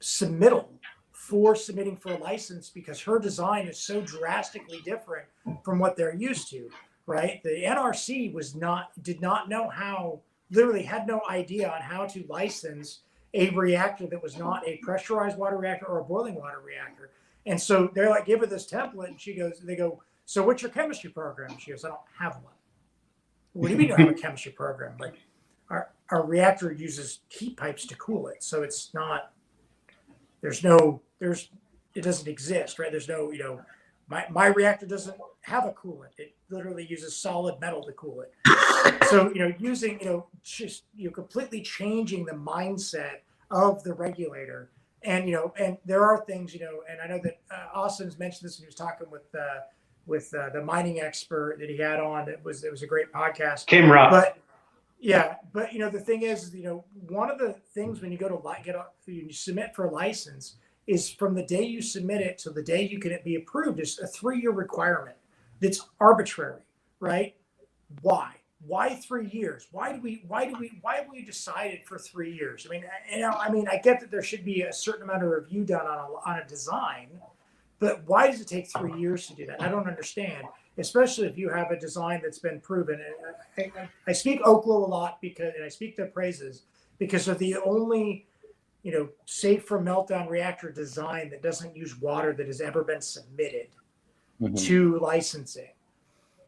submittal for submitting for a license because her design is so drastically different from what they're used to. Right, the NRC did not know how. Literally had no idea on how to license a reactor that was not a pressurized water reactor or a boiling water reactor. And so they're like, give her this template. And they go, so what's your chemistry program? She goes, I don't have one. What do you mean you don't have a chemistry program? Like our reactor uses heat pipes to cool it. So it's not, it doesn't exist, right? There's no, my reactor doesn't have a coolant. It literally uses solid metal to cool it. So, using, completely changing the mindset of the regulator. And, and there are things, and I know that Austin's mentioned this when he was talking with the mining expert that he had on. It was a great podcast. Kim Rupp. But the thing is, one of the things when you go to you submit for a license is from the day you submit it to the day you can be approved is a 3-year requirement. That's arbitrary, right? Why? why 3 years? Why have we decided for 3 years? I mean, I get that there should be a certain amount of review done on a design, but why does it take 3 years to do that? I don't understand, especially if you have a design that's been proven. I speak Oklo a lot and I speak their praises because they're the only, safe for meltdown reactor design that doesn't use water that has ever been submitted to licensing.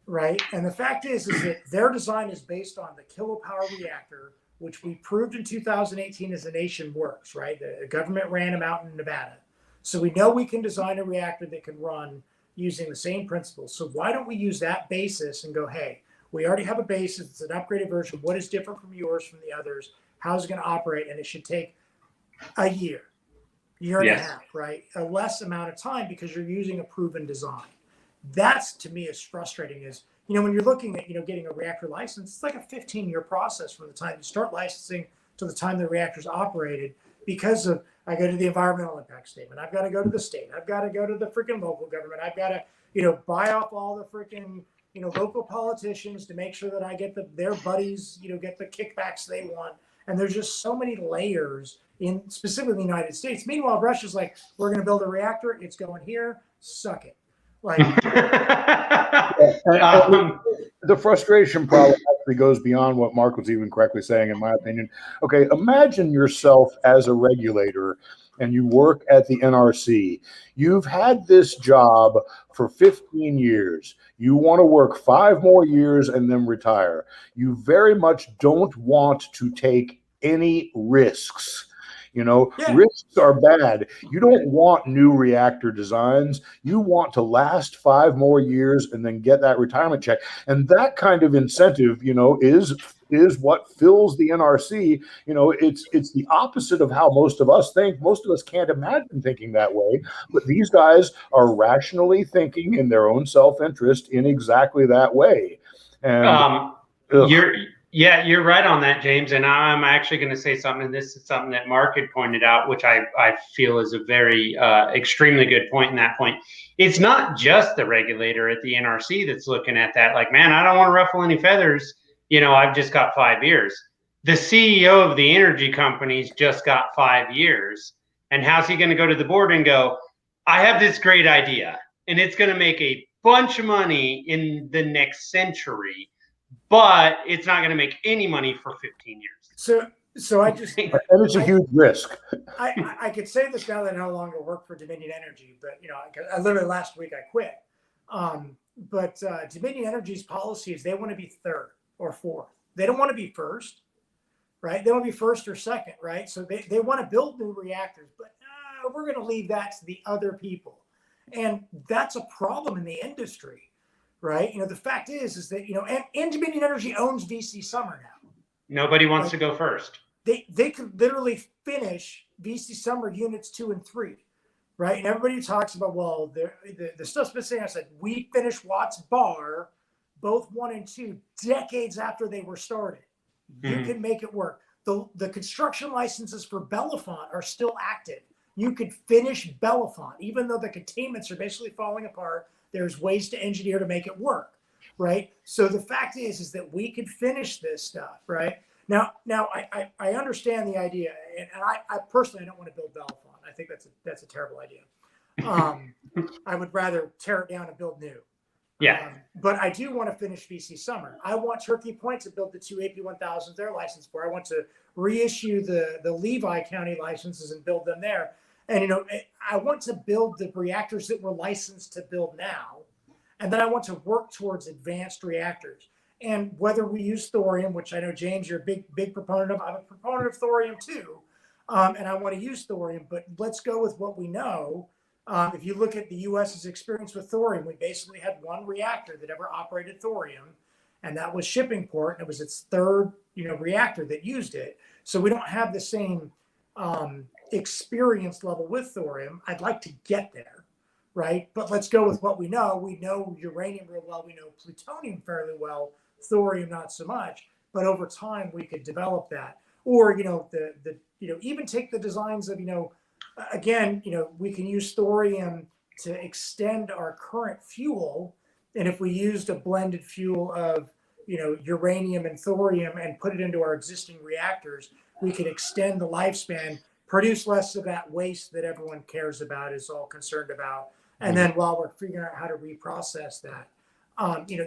Right. And the fact is that their design is based on the kilopower reactor, which we proved in 2018 as a nation works. Right. The government ran them out in Nevada. So we know we can design a reactor that can run using the same principles. So why don't we use that basis and go, hey, we already have a basis. It's an upgraded version. What is different from yours, from the others? How's it going to operate? And it should take a year and a half, right? A less amount of time because you're using a proven design. That's, to me, is frustrating is, when you're looking at, getting a reactor license, it's like a 15-year process from the time you start licensing to the time the reactor's operated because of, I go to the environmental impact statement. I've got to go to the state. I've got to go to the freaking local government. I've got to, buy off all the freaking, local politicians to make sure that I get their buddies, get the kickbacks they want. And there's just so many layers in specifically the United States. Meanwhile, Russia's like, we're going to build a reactor. It's going here. Suck it. Like, the frustration probably actually goes beyond what Mark was even correctly saying, in my opinion. Okay, imagine yourself as a regulator and you work at the NRC. You've had this job for 15 years. You want to work 5 more years and then retire. You very much don't want to take any risks. Risks are bad. You don't want new reactor designs. You want to last 5 more years and then get that retirement check. And that kind of incentive, is what fills the NRC. It's the opposite of how most of us think. Most of us can't imagine thinking that way. But these guys are rationally thinking in their own self-interest in exactly that way. And you're right on that, James. And I'm actually going to say something. And this is something that Mark had pointed out, which I feel is a very extremely good point in that point. It's not just the regulator at the NRC that's looking at that. Like, man, I don't want to ruffle any feathers. I've just got 5 years. The CEO of the energy companies just got 5 years. And how's he going to go to the board and go, I have this great idea and it's going to make a bunch of money in the next century, but it's not going to make any money for 15 years. So I just, and it's a huge risk. I could say this now that I no longer work for Dominion Energy, but I literally last week I quit. But Dominion Energy's policy is they want to be third or fourth. They don't want to be first, right? They want to be first or second, right? So they want to build new reactors, but we're going to leave that to the other people. And that's a problem in the industry, right? The fact is that, and Dominion Energy owns VC Summer now. Nobody wants to go first. They could literally finish VC Summer units 2 and 3, right? And everybody talks about, well, the stuff's been saying, I said, we finished Watts Bar, both 1 and 2, decades after they were started. You can make it work. The construction licenses for Bellefonte are still active. You could finish Bellefonte, even though the containments are basically falling apart. There's ways to engineer to make it work, right? So the fact is that we could finish this stuff, right? Now I understand the idea, and I personally don't want to build Bellefonte. I think that's a terrible idea. I would rather tear it down and build new. Yeah. But I do want to finish VC Summer. I want Turkey Point to build the 2 AP1000s they're licensed for. I want to reissue the Levi County licenses and build them there. And, I want to build the reactors that we're licensed to build now. And then I want to work towards advanced reactors. And whether we use thorium, which I know, James, you're a big proponent of. I'm a proponent of thorium too. And I want to use thorium, but let's go with what we know. If you look at the U.S.'s experience with thorium, we basically had one reactor that ever operated thorium, and that was Shippingport. And it was its third, reactor that used it. So we don't have the same experience level with thorium. I'd like to get there, right? But let's go with what we know. We know uranium real well. We know plutonium fairly well. Thorium not so much. But over time, we could develop that. Or even take the designs of again, we can use thorium to extend our current fuel. And if we used a blended fuel of, uranium and thorium and put it into our existing reactors, we could extend the lifespan, produce less of that waste that everyone cares about, is all concerned about. And then while we're figuring out how to reprocess that,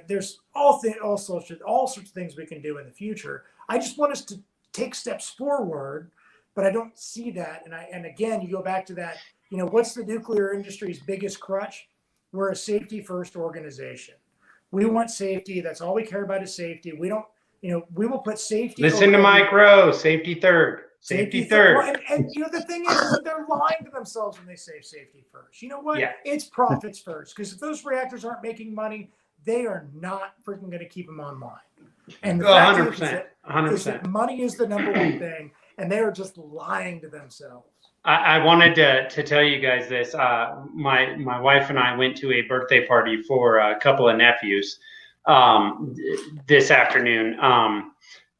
there's all sorts of things we can do in the future. I just want us to take steps forward, but I don't see that. And again, you go back to that, what's the nuclear industry's biggest crutch? We're a safety first organization. We want safety. That's all we care about is safety. We don't, we will put safety. Listen to Mike Rowe, safety third. Safety third. And the thing is they're lying to themselves when they say safety first. You know what? Yeah. It's profits first. Because if those reactors aren't making money, they are not freaking going to keep them online. And the fact 100%. Is that money is the number one thing, and they are just lying to themselves. I wanted to tell you guys this. My wife and I went to a birthday party for a couple of nephews this afternoon,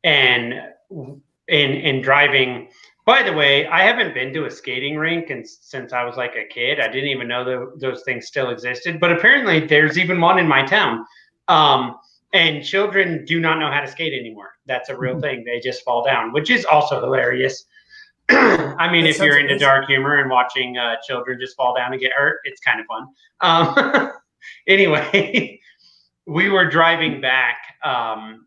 and driving. By the way, I haven't been to a skating rink since I was like a kid. I didn't even know those things still existed. But apparently, there's even one in my town. And children do not know how to skate anymore. That's a real thing. They just fall down, which is also hilarious. I mean, if you're into dark humor and watching children just fall down and get hurt, it's kind of fun. Anyway, we were driving back to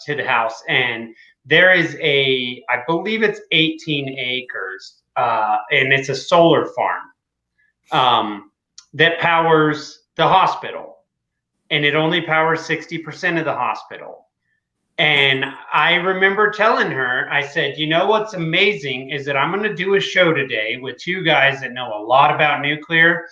the house, and there is I believe it's 18 acres, and it's a solar farm that powers the hospital, and it only powers 60% of the hospital. And I remember telling her, I said, what's amazing is that I'm going to do a show today with two guys that know a lot about nuclear.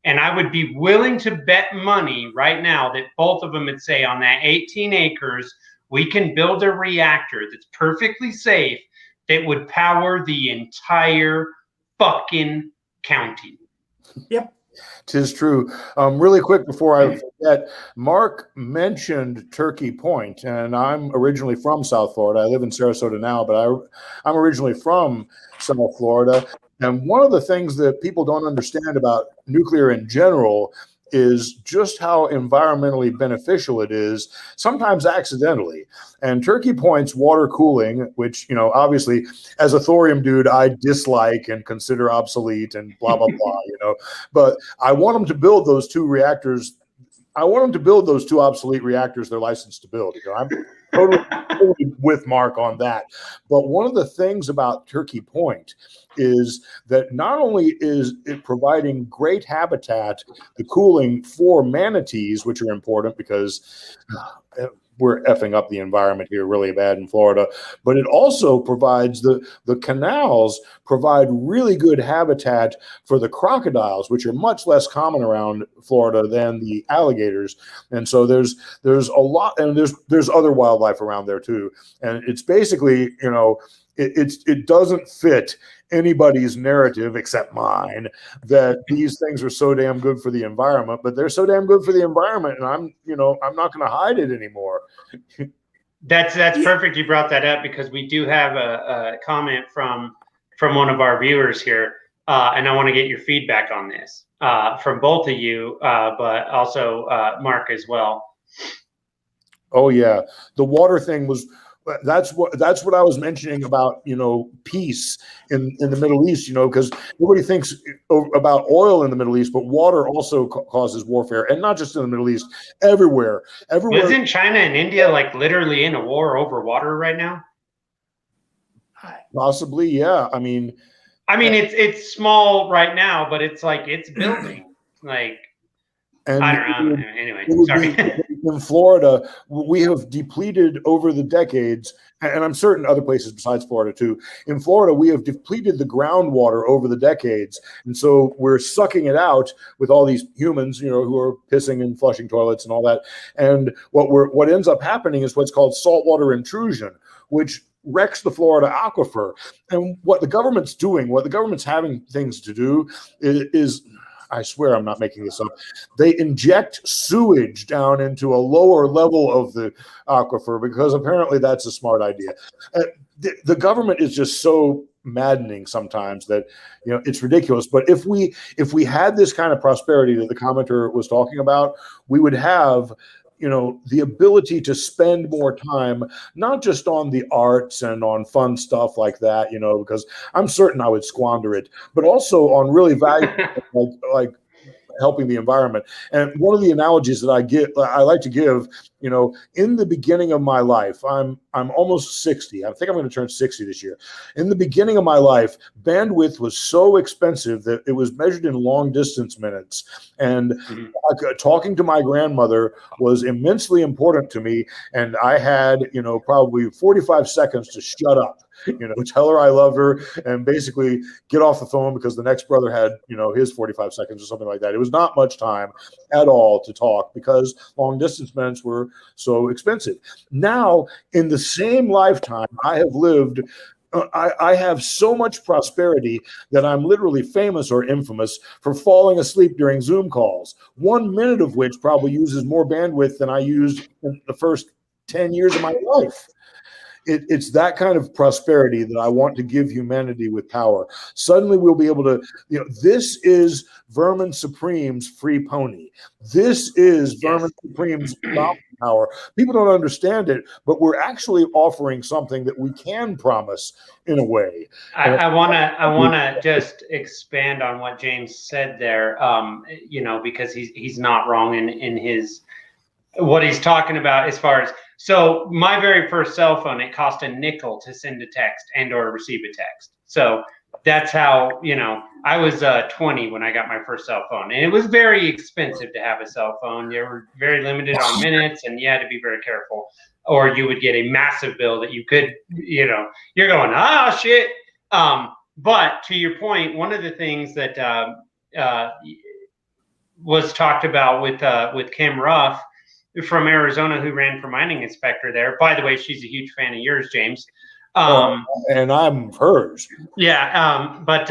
And I would be willing to bet money right now that both of them would say on that 18 acres, we can build a reactor that's perfectly safe that would power the entire fucking county. Yep. 'Tis true. Really quick before I forget, Mark mentioned Turkey Point, and I'm originally from South Florida. I live in Sarasota now, but I'm originally from South Florida. And one of the things that people don't understand about nuclear in general is just how environmentally beneficial it is, sometimes accidentally. And Turkey Point's water cooling, which, obviously as a thorium dude, I dislike and consider obsolete and blah, blah, blah, but I want them to build those two reactors. I want them to build those two obsolete reactors they're licensed to build. I'm totally with Mark on that. But one of the things about Turkey Point is that not only is it providing great habitat, the cooling for manatees, which are important because we're effing up the environment here really bad in Florida, but it also provides the canals provide really good habitat for the crocodiles, which are much less common around Florida than the alligators. And so there's a lot, and there's other wildlife around there too. And it's basically, it doesn't fit anybody's narrative except mine that these things are so damn good for the environment, but they're so damn good for the environment, and I'm not going to hide it anymore. That's perfect. You brought that up because we do have a comment from one of our viewers here, and I want to get your feedback on this from both of you, but also Mark as well. Oh yeah, the water thing was. That's what I was mentioning about, peace in the Middle East, because nobody thinks about oil in the Middle East, but water also causes warfare, and not just in the Middle East, everywhere. Isn't China and India like literally in a war over water right now? Possibly, yeah. I mean, it's small right now, but it's like it's building. Like, and I don't know. Anyway, sorry. In Florida, we have depleted over the decades, and I'm certain other places besides Florida too. In Florida, we have depleted the groundwater over the decades, and so we're sucking it out with all these humans, who are pissing and flushing toilets and all that. And what ends up happening is what's called saltwater intrusion, which wrecks the Florida aquifer. And what the government's doing, what the government's having things to do is I swear I'm not making this up. They inject sewage down into a lower level of the aquifer because apparently that's a smart idea. The government is just so maddening sometimes that it's ridiculous. But if we had this kind of prosperity that the commenter was talking about, we would have the ability to spend more time, not just on the arts and on fun stuff like that, because I'm certain I would squander it, but also on really valuable, like helping the environment. And one of the analogies that I like to give, in the beginning of my life, I'm almost 60. I think I'm going to turn 60 this year. In the beginning of my life, bandwidth was so expensive that it was measured in long distance minutes. And talking to my grandmother was immensely important to me. And I had, probably 45 seconds to shut up. Tell her I love her and basically get off the phone because the next brother had, his 45 seconds or something like that. It was not much time at all to talk because long distance minutes were so expensive. Now, in the same lifetime, I have lived. I have so much prosperity that I'm literally famous or infamous for falling asleep during Zoom calls, 1 minute of which probably uses more bandwidth than I used in the first 10 years of my life. It's that kind of prosperity that I want to give humanity with power. Suddenly we'll be able to, this is Vermin Supreme's free pony. This is Vermin Supreme's power. People don't understand it, but we're actually offering something that we can promise in a way. I wanna just expand on what James said there, because he's not wrong in his what he's talking about as far as. So my very first cell phone, it cost a nickel to send a text and or receive a text. So that's how, I was 20 when I got my first cell phone, and it was very expensive to have a cell phone. You were very limited on minutes, and you had to be very careful, or you would get a massive bill that you could, you're going, oh shit. But to your point, one of the things that was talked about with Kim Ruff from Arizona, who ran for mining inspector there. By the way, she's a huge fan of yours, James. And I'm hers. Yeah, but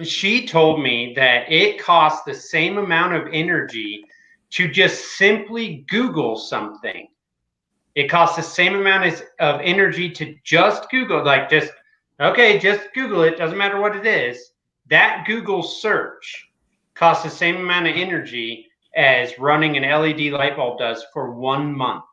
she told me that it costs the same amount of energy to just simply Google something. It costs the same amount of energy to just Google, just Google it. Doesn't matter what it is. That Google search costs the same amount of energy as running an LED light bulb does for 1 month.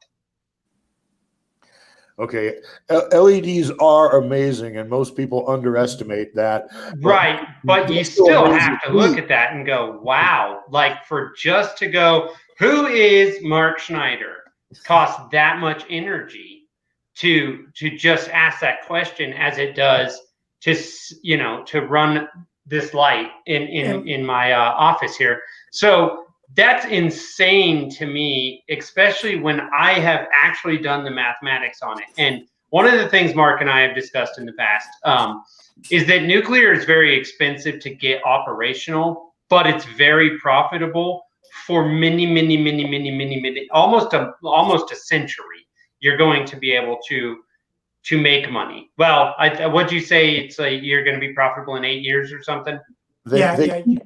Okay, LEDs are amazing, and most people underestimate that. Right, but you still have to look at that and go, wow, for just to go, who is Mark Schneider? Costs that much energy to just ask that question as it does to run this light in my office here. So that's insane to me, especially when I have actually done the mathematics on it. And one of the things Mark and I have discussed in the past is that nuclear is very expensive to get operational, but it's very profitable for many, almost a century. You're going to be able to make money. Well, what'd you say? It's you're going to be profitable in 8 years or something? They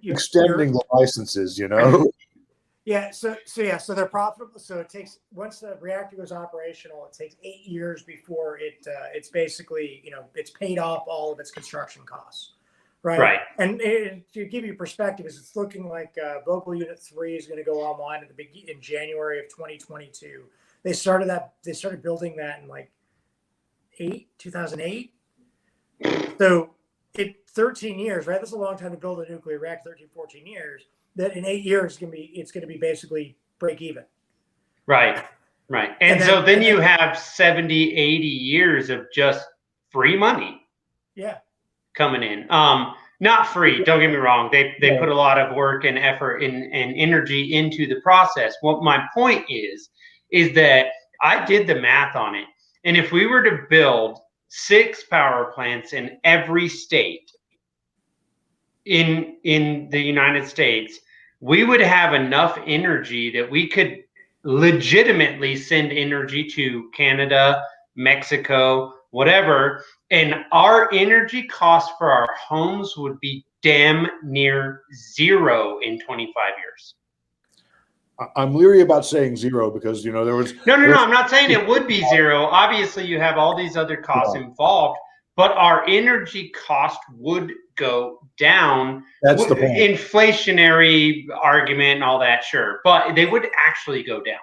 extending the licenses, Yeah, so they're profitable. So it takes, once the reactor goes operational, it takes 8 years before it's basically, it's paid off all of its construction costs, right? Right. And to give you perspective, it's looking like Vogel Unit 3 is going to go online in January of 2022. They started building that in 2008. So 13 years, right? That's a long time to build a nuclear reactor, 13, 14 years. That in 8 years it's going to be basically break even. Right. And so then you have 70, 80 years of just free money. Yeah. Coming in. Not free, don't get me wrong. They put a lot of work and effort and energy into the process. What my point is that I did the math on it. And if we were to build 6 power plants in every state in the United States, we would have enough energy that we could legitimately send energy to Canada, Mexico, whatever. And our energy cost for our homes would be damn near zero in 25 years. I'm leery about saying zero because, there was... No, I'm not saying it would be zero. Obviously, you have all these other costs involved, but our energy cost would go down. That's the point. Inflationary argument and all that, sure, but they would actually go down.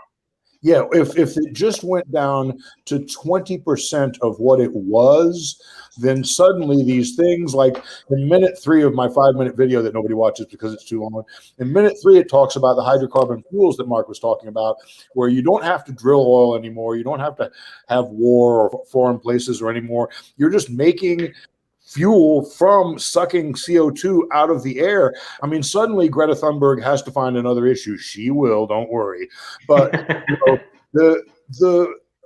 Yeah, if it just went down to 20% of what it was, then suddenly these things, like in minute 3 of my 5-minute video that nobody watches because it's too long, in minute 3 it talks about the hydrocarbon fuels that Mark was talking about, where you don't have to drill oil anymore, you don't have to have war or foreign places or anymore. You're just making fuel from sucking CO2 out of the air. I mean, suddenly Greta Thunberg has to find another issue. She will, don't worry. But you know,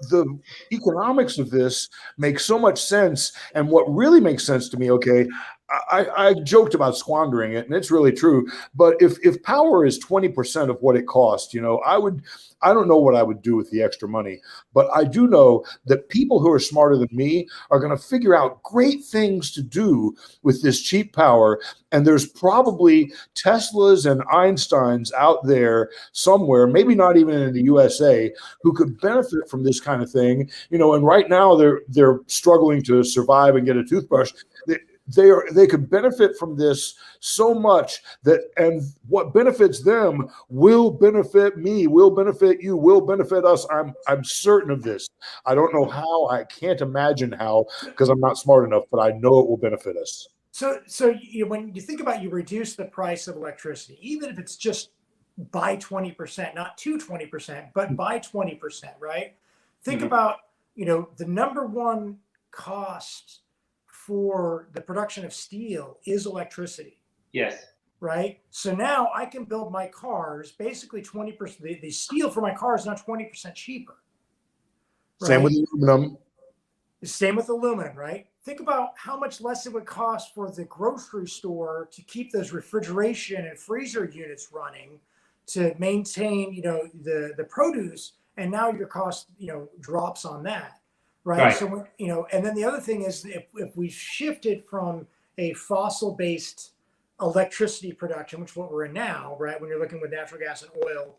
the economics of this makes so much sense. And what really makes sense to me, okay, I joked about squandering it, and it's really true. But if power is 20% of what it costs, you know, I don't know what I would do with the extra money, but I do know that people who are smarter than me are going to figure out great things to do with this cheap power. And there's probably Teslas and Einsteins out there somewhere, maybe not even in the USA, who could benefit from this kind of thing. You know, and right now they're struggling to survive and get a toothbrush. They could benefit from this so much that, and what benefits them will benefit me, will benefit you, will benefit us. I'm certain of this. I don't know how. I can't imagine how, because I'm not smart enough, but I know it will benefit us. So when you think about, you reduce the price of electricity, even if it's just by 20%, not to 20%, but by 20%, right? Think about, you know, the number one cost for the production of steel is electricity. Yes. Right. So now I can build my cars basically 20%. The steel for my car is now 20% cheaper. Right? Same with aluminum. Same with aluminum, right? Think about how much less it would cost for the grocery store to keep those refrigeration and freezer units running to maintain, you know, the produce, and now your cost, you know, drops on that. Right. So, you know, and then the other thing is, if we shifted from a fossil-based electricity production, which is what we're in now, right? When you're looking with natural gas and oil,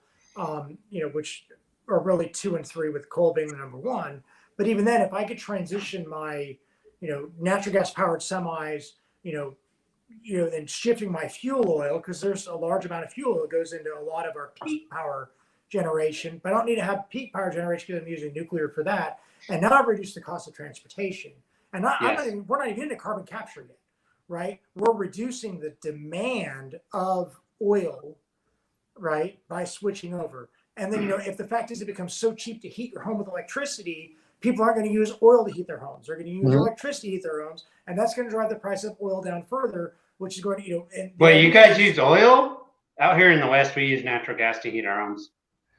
you know, which are really 2 and 3, with coal being the number 1. But even then, if I could transition my, you know, natural gas powered semis, you know, then shifting my fuel oil, because there's a large amount of fuel that goes into a lot of our peak power generation, but I don't need to have peak power generation because I'm using nuclear for that. And now I've reduced the cost of transportation. And we're not even into carbon capture yet, right? We're reducing the demand of oil, right, by switching over. And then, you know, if the fact is it becomes so cheap to heat your home with electricity, people aren't going to use oil to heat their homes. They're going to use electricity to heat their homes. And that's going to drive the price of oil down further, which is going to, you know. And wait, you guys use oil? Out here in the West, we use natural gas to heat our homes.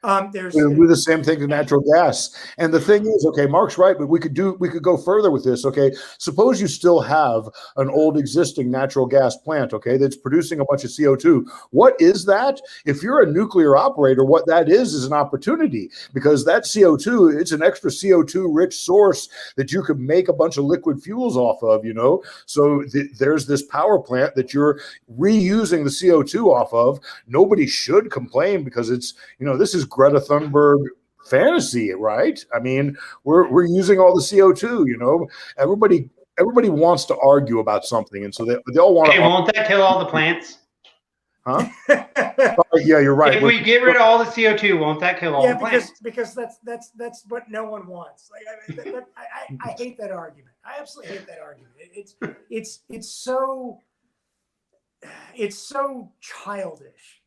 We do the same thing to natural gas. And the thing is, okay, Mark's right, but we could go further with this. Okay, suppose you still have an old existing natural gas plant, okay, that's producing a bunch of CO2. What is that? If you're a nuclear operator, what that is an opportunity, because that CO2, it's an extra CO2 rich source that you could make a bunch of liquid fuels off of, you know. So there's this power plant that you're reusing the CO2 off of. Nobody should complain, because it's, you know, this is Greta Thunberg fantasy, right? I mean, we're using all the CO2, you know. Everybody wants to argue about something, and so they all want to. Hey, won't that kill all the plants? Huh? Yeah, you're right. If we get rid of all the CO2, won't that kill all the plants? Because that's what no one wants. Like, I hate that argument. I absolutely hate that argument. It's so childish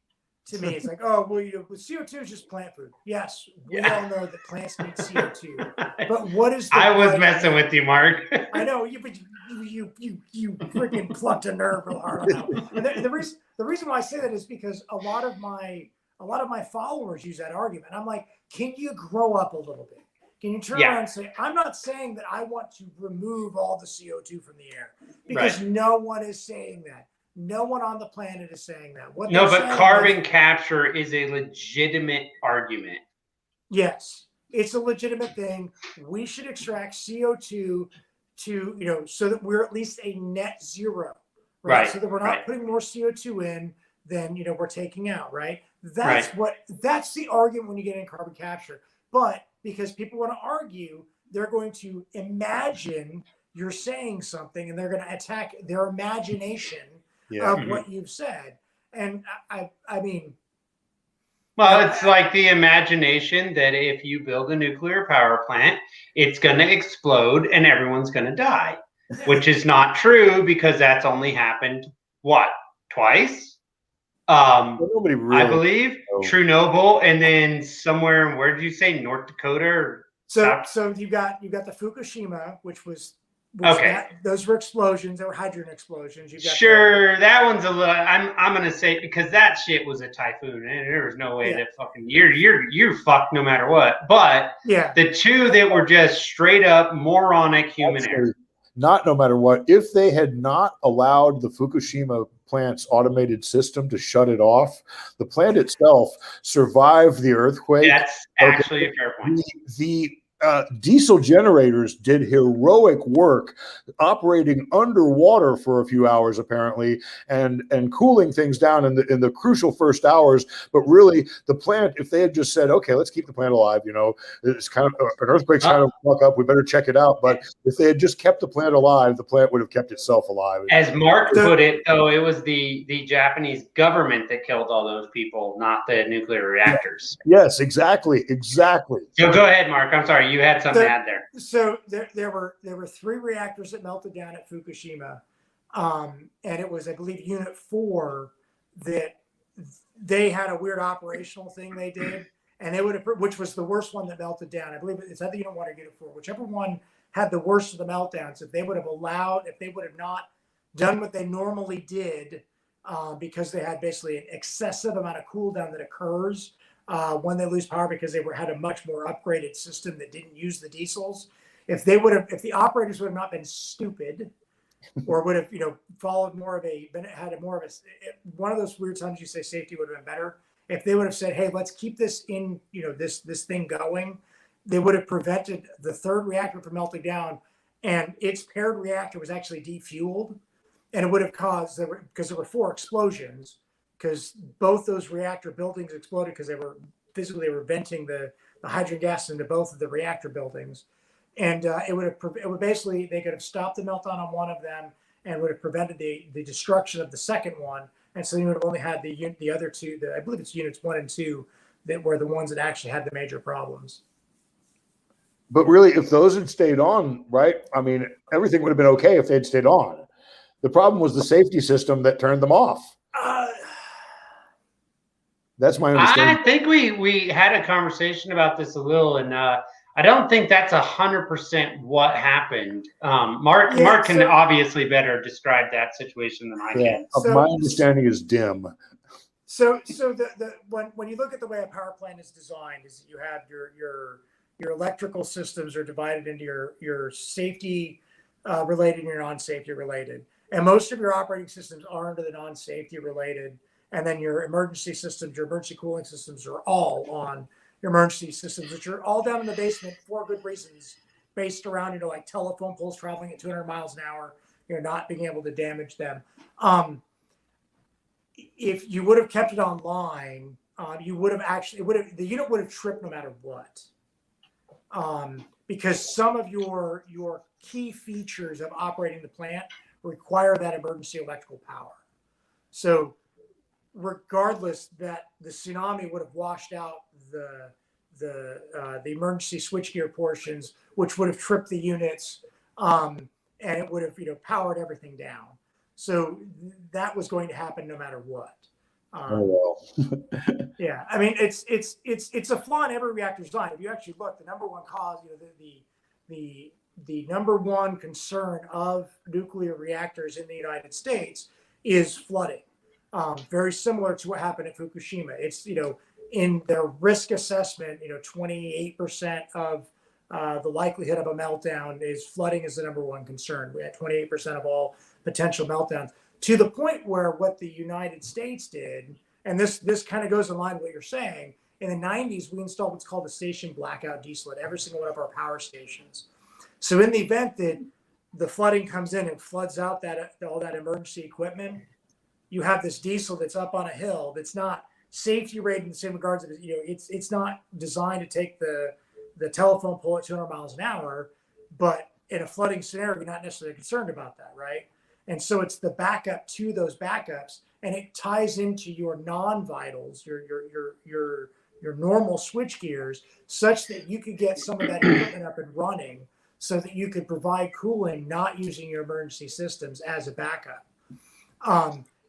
to me. It's like, oh, well, you know, CO2 is just plant food. Yes, we all know that plants need CO2. But what is the I was messing with you, Mark. I know you freaking plucked a nerve real hard on that. And the reason why I say that is because a lot of my followers use that argument. I'm like, can you grow up a little bit? Can you turn around and say, I'm not saying that I want to remove all the CO2 from the air, because no one is saying that. No one on the planet is saying that. No, but carbon capture is a legitimate argument. Yes, it's a legitimate thing. We should extract CO2 to, you know, so that we're at least a net zero, right? So that we're not putting more CO2 in than, you know, we're taking out, right? That's the argument when you get in carbon capture. But because people want to argue, they're going to imagine you're saying something, and they're going to attack their imagination of what you've said. And I mean, Well, it's like the imagination that if you build a nuclear power plant, it's going to explode and everyone's going to die, which is not true because that's only happened, what, twice? Nobody really I believe Chernobyl, and then somewhere in, where did you say, North Dakota? Or so you got the Fukushima, which okay. Those were explosions. They were hydrogen explosions. You got that one's a little. I'm gonna say, because that shit was a typhoon, and there was no way that fucking you're fucked no matter what. But the two that were just straight up moronic human error. Not no matter what. If they had not allowed the Fukushima plant's automated system to shut it off, the plant itself survived the earthquake. That's actually a fair point. The diesel generators did heroic work operating underwater for a few hours apparently and cooling things down in the crucial first hours. But really the plant, if they had just said, okay, let's keep the plant alive, it's kind of an earthquake's kind of fuck up, we better check it out. But if they had just kept the plant alive, the plant would have kept itself alive. As Mark put it, though, it was the Japanese government that killed all those people, not the nuclear reactors. Yes, exactly. So go ahead, Mark. I'm sorry. You had something to add there. So there were 3 reactors that melted down at Fukushima, and it was, I believe, Unit 4 that they had a weird operational thing they did, and they would have, which was the worst one that melted down. I believe it's either Unit 1 or Unit 4, whichever one had the worst of the meltdowns. If they would have not done what they normally did, because they had basically an excessive amount of cool down that occurs when they lose power, because they had a much more upgraded system that didn't use the diesels. If the operators would have not been stupid, or would have followed more of one of those weird times you say safety would have been better. If they would have said, hey, let's keep this in this thing going, they would have prevented the 3rd reactor from melting down, and its paired reactor was actually defueled, and it would have caused, because there were 4 explosions, because both those reactor buildings exploded because they were venting the hydrogen gas into both of the reactor buildings. And they could have stopped the meltdown on one of them and would have prevented the destruction of the second one. And so you would have only had the other 2, I believe it's units 1 and 2, that were the ones that actually had the major problems. But really, if those had stayed on, right, I mean, everything would have been okay if they'd stayed on. The problem was the safety system that turned them off. That's my understanding. I think we had a conversation about this a little, and I don't think that's 100% what happened. Mark can obviously better describe that situation than I can. My understanding is dim. So when you look at the way a power plant is designed, is you have your electrical systems are divided into your safety related and your non-safety related, and most of your operating systems are into the non-safety related. And then your emergency systems, your emergency cooling systems are all on your emergency systems, which are all down in the basement for good reasons, based around, like telephone poles traveling at 200 miles an hour, not being able to damage them. If you would have kept it online, you would have the unit would have tripped no matter what. Because some of your key features of operating the plant require that emergency electrical power. So regardless, that the tsunami would have washed out the emergency switchgear portions, which would have tripped the units, and it would have powered everything down. So that was going to happen no matter what. Yeah, I mean it's a flaw in every reactor design. If you actually look, the number one cause, the number one concern of nuclear reactors in the United States is flooding. Very similar to what happened at Fukushima. It's, in their risk assessment, 28% of the likelihood of a meltdown is flooding is the number one concern. We had 28% of all potential meltdowns, to the point where what the United States did, and this kind of goes in line with what you're saying, in the 90s, we installed what's called a station blackout diesel at every single one of our power stations. So in the event that the flooding comes in and floods out all that emergency equipment, you have this diesel that's up on a hill that's not safety rated in the same regards as, it's not designed to take the telephone pole at 200 miles an hour, but in a flooding scenario, you're not necessarily concerned about that, right? And so it's the backup to those backups. and it ties into your non-vitals, your normal switch gears, such that you could get some of that equipment up and running, so that you could provide cooling, not using your emergency systems as a backup.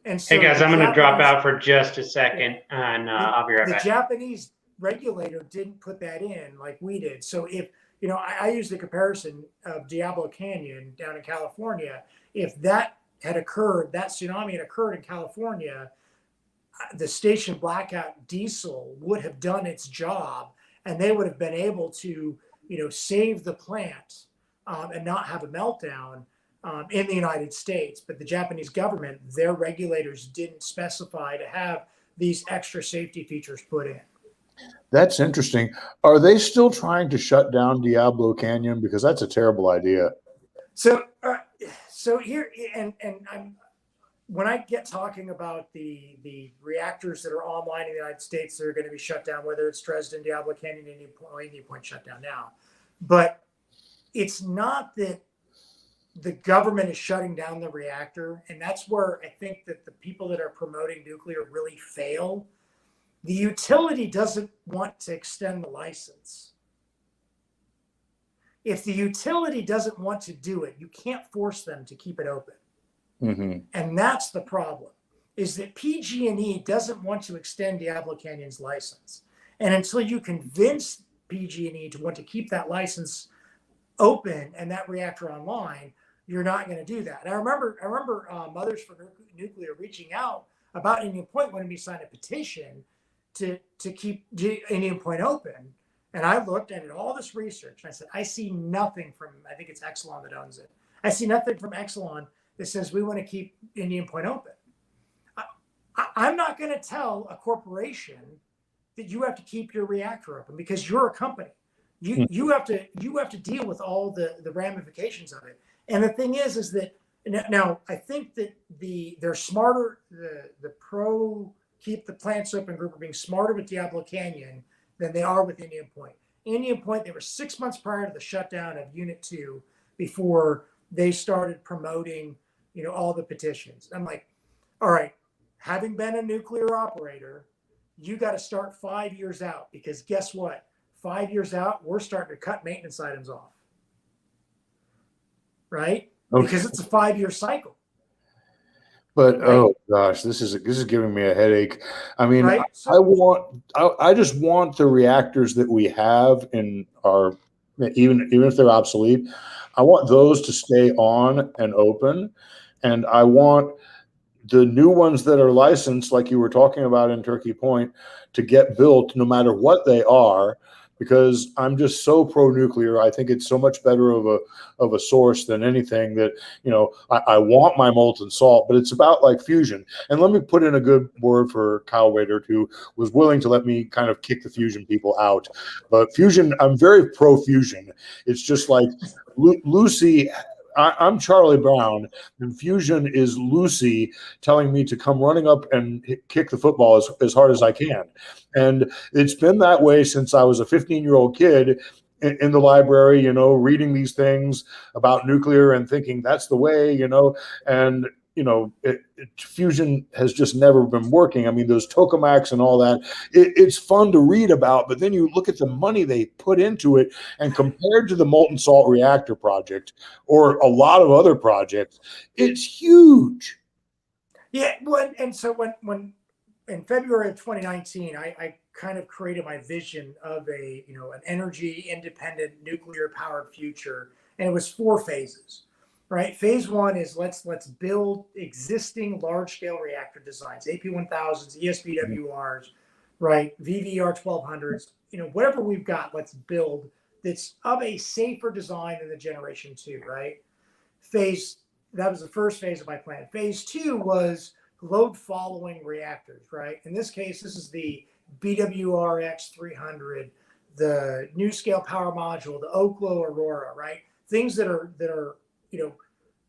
And so hey guys, I'm going to drop out for just a second, and I'll be right back. The back. Japanese regulator didn't put that in like we did. So if, I use the comparison of Diablo Canyon down in California. If that had occurred, that tsunami had occurred in California, the station blackout diesel would have done its job, and they would have been able to, save the plant and not have a meltdown in the United States. But the Japanese government, their regulators didn't specify to have these extra safety features put in. That's interesting. Are they still trying to shut down Diablo Canyon? Because that's a terrible idea. So here, and when I get talking about the reactors that are online in the United States that are going to be shut down, whether it's Dresden, Diablo Canyon, Indian Point shut down now, but it's not that the government is shutting down the reactor, and that's where I think that the people that are promoting nuclear really fail. The utility doesn't want to extend the license. If the utility doesn't want to do it, you can't force them to keep it open. Mm-hmm. And that's the problem, is that PG&E doesn't want to extend Diablo Canyon's license. And until you convince PG&E to want to keep that license open and that reactor online, you're not going to do that. And I remember Mothers for Nuclear reaching out about Indian Point, wanting me to sign a petition to keep Indian Point open. And I looked at all this research, and I said, I see nothing from, I think it's Exelon that owns it. I see nothing from Exelon that says we want to keep Indian Point open. I'm not going to tell a corporation that you have to keep your reactor open, because you're a company. You have to deal with all the ramifications of it. And the thing is that now I think that they're smarter. The pro keep the plants open group are being smarter with Diablo Canyon than they are with Indian Point. Indian Point, they were 6 months prior to the shutdown of Unit 2 before they started promoting, all the petitions. I'm like, all right, having been a nuclear operator, you got to start 5 years out, because guess what? 5 years out, we're starting to cut maintenance items off. Right? Okay. Because it's a 5-year cycle. But right? Oh gosh, this is giving me a headache. I mean, right? I just want the reactors that we have in our, even if they're obsolete, I want those to stay on and open, and I want the new ones that are licensed, like you were talking about in Turkey Point, to get built no matter what they are, because I'm just so pro-nuclear. I think it's so much better of a source than anything that, I want my molten salt, but it's about like fusion. And let me put in a good word for Kyle Waitert, who was willing to let me kind of kick the fusion people out. But fusion, I'm very pro-fusion. It's just like Lucy, I'm Charlie Brown, and fusion is Lucy telling me to come running up and kick the football as hard as I can. And it's been that way since I was a 15-year-old kid in the library, reading these things about nuclear and thinking that's the way, and fusion has just never been working. I mean, those tokamaks and all that, it's fun to read about, but then you look at the money they put into it, and compared to the molten salt reactor project or a lot of other projects, it's huge. Yeah, well, and so when in February of 2019, I kind of created my vision of an energy independent nuclear powered future, and it was 4 phases. Right. Phase 1 is let's build existing large scale reactor designs, AP1000s, ESBWRs, right, VVR 1200s, whatever we've got, let's build that's of a safer design than the generation 2, right? That was the first phase of my plan. Phase 2 was load following reactors, right? In this case, this is the BWRX 300, the NuScale power module, the Oklo Aurora, right? Things that are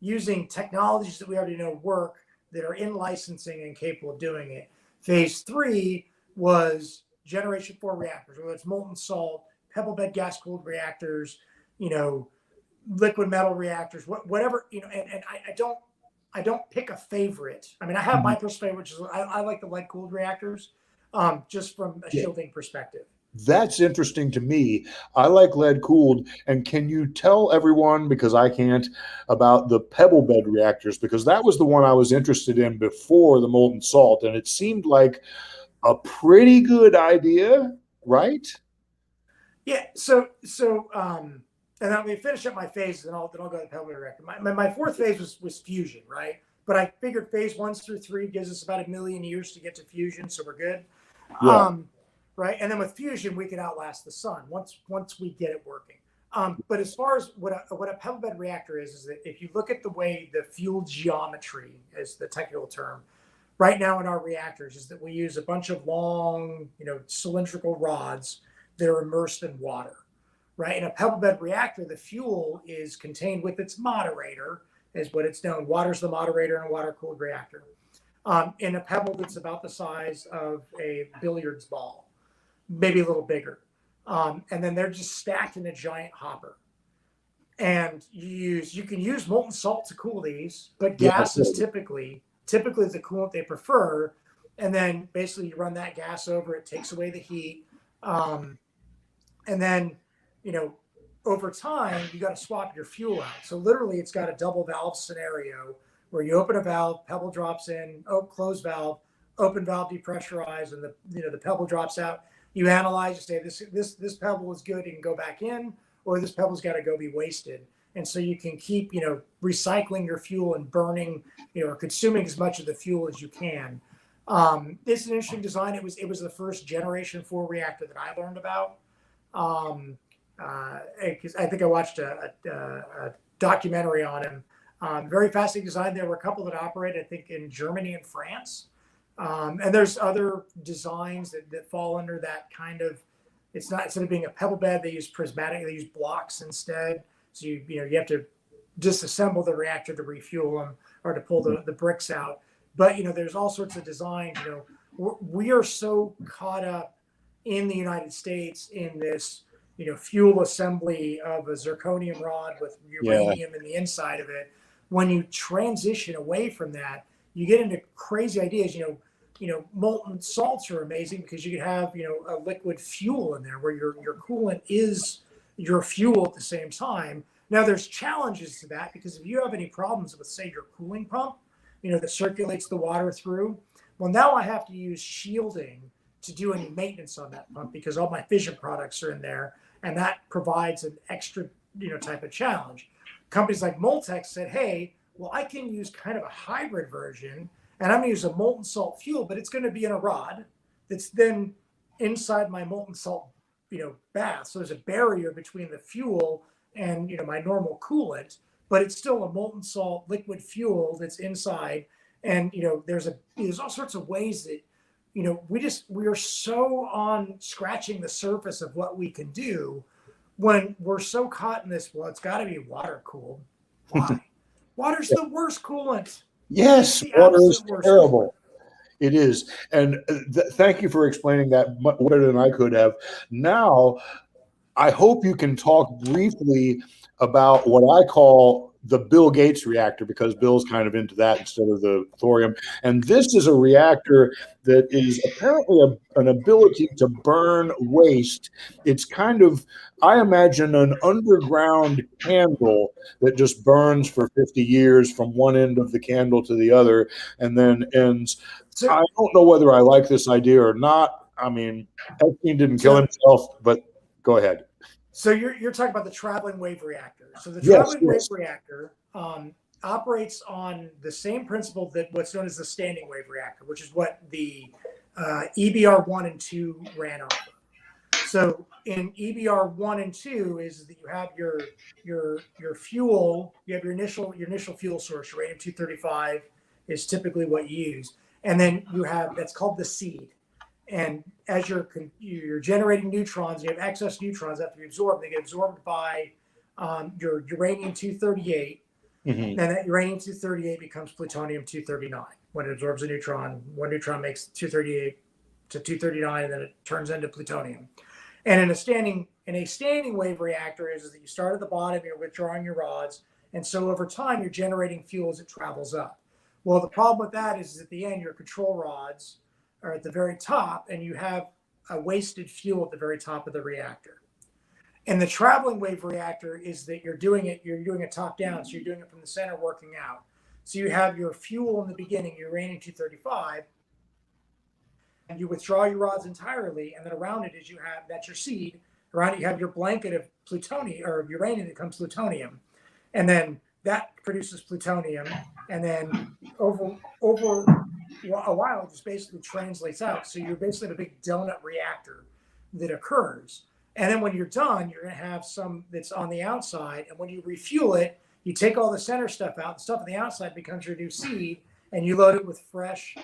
using technologies that we already know work, that are in licensing and capable of doing it. Phase 3 was generation 4 reactors, whether it's molten salt, pebble bed gas cooled reactors, liquid metal reactors, whatever, and I don't, I don't pick a favorite. I mean, I have my personal favorite, which is I like the lead cooled reactors, just from a shielding perspective. That's interesting to me. I like lead cooled. And can you tell everyone, because I can't, about the pebble bed reactors? Because that was the one I was interested in before the molten salt, and it seemed like a pretty good idea, right? Yeah. And let me finish up my phases, and I'll go to the pebble bed reactor. My fourth phase was fusion, right? But I figured phase 1 through 3 gives us about 1 million years to get to fusion, so we're good. Yeah. Right, and then with fusion, we could outlast the sun once we get it working. But as far as what a pebble bed reactor is that if you look at the way the fuel geometry is the technical term right now in our reactors, is that we use a bunch of long, cylindrical rods that are immersed in water. Right, in a pebble bed reactor, the fuel is contained with its moderator, is what it's known. Water's the moderator in a water cooled reactor. In a pebble that's about the size of a billiards ball, maybe a little bigger. And then they're just stacked in a giant hopper. And you can use molten salt to cool these, but gas is typically the coolant they prefer. And then basically you run that gas over, it takes away the heat. And then, over time, you got to swap your fuel out. So literally it's got a double valve scenario where you open a valve, pebble drops in, close valve, open valve depressurize, and the pebble drops out. You analyze, you say this pebble is good, it can go back in, or this pebble's got to go be wasted. And so you can keep, recycling your fuel and burning, or consuming as much of the fuel as you can. It's an interesting design. It was the first generation 4 reactor that I learned about. Because I think I watched a documentary on him. Very fascinating design. There were a couple that operate, I think, in Germany and France. And there's other designs that fall under that kind of. It's not, instead of being a pebble bed, they use prismatic. They use blocks instead. So you have to disassemble the reactor to refuel them or to pull the bricks out. But there's all sorts of designs. We are so caught up in the United States in this fuel assembly of a zirconium rod with uranium in the inside of it. When you transition away from that, you get into crazy ideas. Molten salts are amazing because you could have, a liquid fuel in there where your coolant is your fuel at the same time. Now there's challenges to that because if you have any problems with, say, your cooling pump, that circulates the water through, well, now I have to use shielding to do any maintenance on that pump because all my fission products are in there, and that provides an extra, type of challenge. Companies like Moltex said, hey, well, I can use kind of a hybrid version, and I'm going to use a molten salt fuel, but it's going to be in a rod that's then inside my molten salt, bath. So there's a barrier between the fuel and, my normal coolant, but it's still a molten salt liquid fuel that's inside. And, there's all sorts of ways that, we are so on scratching the surface of what we can do when we're so caught in this. Well, it's got to be water cooled. Why? Water's the worst coolant. Yes, water is terrible. It is. And thank you for explaining that much better than I could have. Now, I hope you can talk briefly about what I call the Bill Gates reactor, because Bill's kind of into that instead of the thorium. And this is a reactor that is apparently an ability to burn waste. It's kind of, I imagine, an underground candle that just burns for 50 years from one end of the candle to the other and then ends. So, I don't know whether I like this idea or not. I mean, Epstein didn't kill himself, but go ahead. So you're talking about the traveling wave reactor. So the traveling wave reactor operates on the same principle that what's known as the standing wave reactor, which is what the EBR 1 and 2 ran off of. So in EBR 1 and 2 is that you have your fuel, you have your initial fuel source, uranium-235 is typically what you use, and then you have that's called the seed. And as you're generating neutrons, you have excess neutrons that have to be absorbed. They get absorbed by your uranium-238, and that uranium-238 becomes plutonium-239. When it absorbs a neutron, one neutron makes 238 to 239, and then it turns into plutonium. And in a standing wave reactor is that you start at the bottom, you're withdrawing your rods, and so over time you're generating fuel as it travels up. Well, the problem with that is at the end, your control rods are at the very top, and you have a wasted fuel at the very top of the reactor. And the traveling wave reactor is that you're doing it top down, so you're doing it from the center working out. So you have your fuel in the beginning, uranium-235, and you withdraw your rods entirely, and then around it that's your seed. Around it you have your blanket of plutonium or uranium that becomes plutonium, and then that produces plutonium, and then over a while it just basically translates out. So you're basically in a big donut reactor that occurs. And then when you're done, you're going to have some that's on the outside. And when you refuel it, you take all the center stuff out. The stuff on the outside becomes your new seed, and you load it with fresh,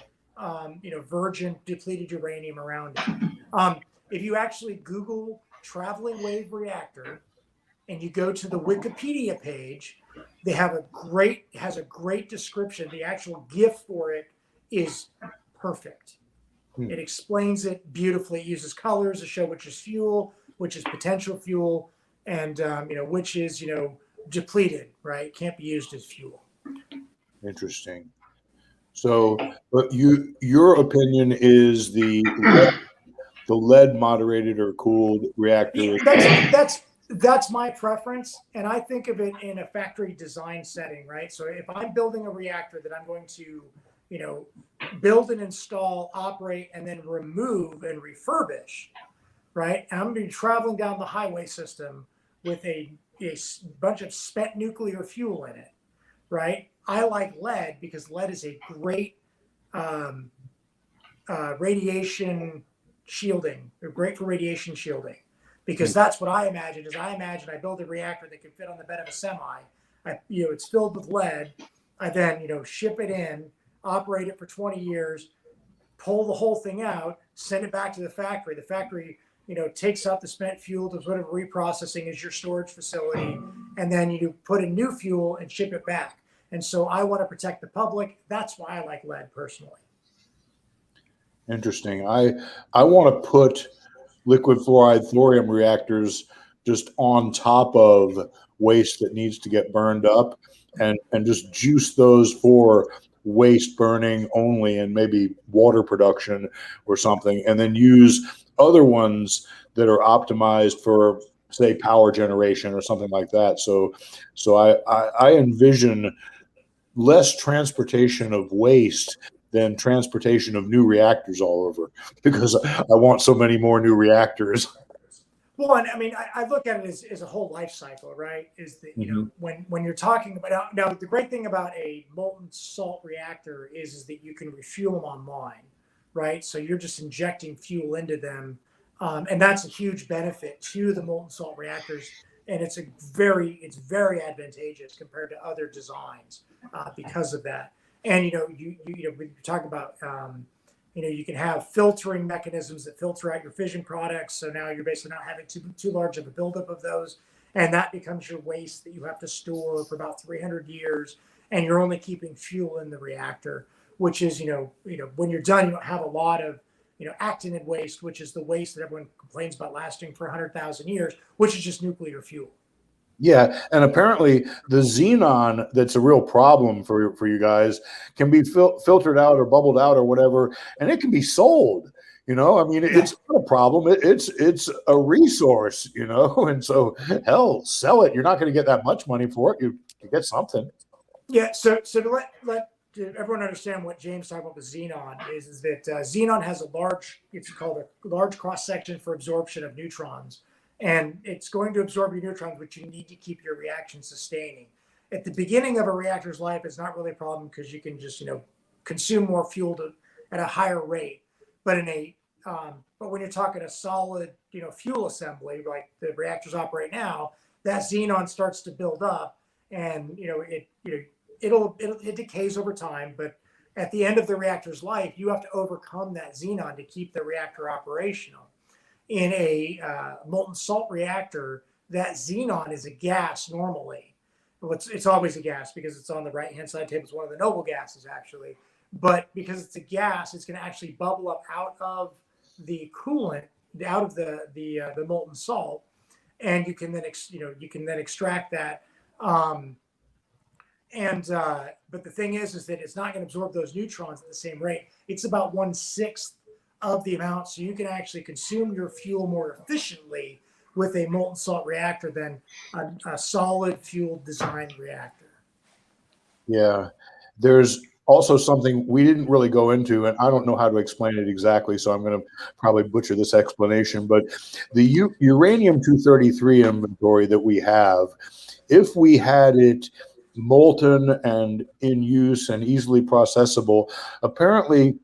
virgin depleted uranium around it. If you actually Google traveling wave reactor and you go to the Wikipedia page, it has a great description. The actual GIF for it is perfect. It explains it beautifully. It uses colors to show which is fuel, which is potential fuel, and which is depleted, right? Can't be used as fuel. Interesting. So, but your opinion is the lead moderated or cooled reactor. That's my preference, and I think of it in a factory design setting, right? So if I'm building a reactor that I'm going to, build and install, operate, and then remove and refurbish, right? And I'm going to be traveling down the highway system with a bunch of spent nuclear fuel in it, right? I like lead because lead is a great radiation shielding. They're great for radiation shielding, because that's what I imagine. I build a reactor that can fit on the bed of a semi. It's filled with lead. I then ship it in, operate it for 20 years, pull the whole thing out, send it back to the factory. The factory takes out the spent fuel, does whatever reprocessing is your storage facility, and then you put in new fuel and ship it back. And so I want to protect the public. That's why I like lead personally. Interesting. I want to put liquid fluoride thorium reactors just on top of waste that needs to get burned up, and just juice those for waste burning only, and maybe water production or something, and then use other ones that are optimized for, say, power generation or something like that. So I envision less transportation of waste than transportation of new reactors all over, because I want so many more new reactors. Well, and I mean, I look at it as a whole life cycle, right? Is that, when you're talking about, now the great thing about a molten salt reactor is that you can refuel them online, right? So you're just injecting fuel into them. And that's a huge benefit to the molten salt reactors. And it's very advantageous compared to other designs because of that. And, we talk about, you can have filtering mechanisms that filter out your fission products. So now you're basically not having too large of a buildup of those. And that becomes your waste that you have to store for about 300 years. And you're only keeping fuel in the reactor, which is, when you're done, you don't have a lot of, actinic waste, which is the waste that everyone complains about lasting for 100,000 years, which is just nuclear fuel. Yeah, and apparently the xenon that's a real problem for you guys can be filtered out or bubbled out or whatever, and it can be sold. I mean, it's not a problem. It's a resource, and so hell, sell it. You're not going to get that much money for it. You get something. Yeah. So to let everyone understand what James talked about with xenon is that xenon has it's called a large cross section for absorption of neutrons. And it's going to absorb your neutrons, which you need to keep your reaction sustaining. At the beginning of a reactor's life, it's not really a problem because you can just, consume more fuel at a higher rate. But but when you're talking a solid, fuel assembly, like the reactors operate now, that xenon starts to build up, and it decays over time. But at the end of the reactor's life, you have to overcome that xenon to keep the reactor operational. In a molten salt reactor, that xenon is a gas normally. It's always a gas because it's on the right-hand side table. It's one of the noble gases, actually. But because it's a gas, it's going to actually bubble up out of the coolant, out of the molten salt, and you can then extract that. And but the thing is that it's not going to absorb those neutrons at the same rate. It's about 1/6 of the amount, so you can actually consume your fuel more efficiently with a molten salt reactor than a solid fuel design reactor. Yeah, there's also something we didn't really go into, and I don't know how to explain it exactly, so I'm going to probably butcher this explanation. But the uranium-233 inventory that we have, if we had it molten and in use and easily processable, apparently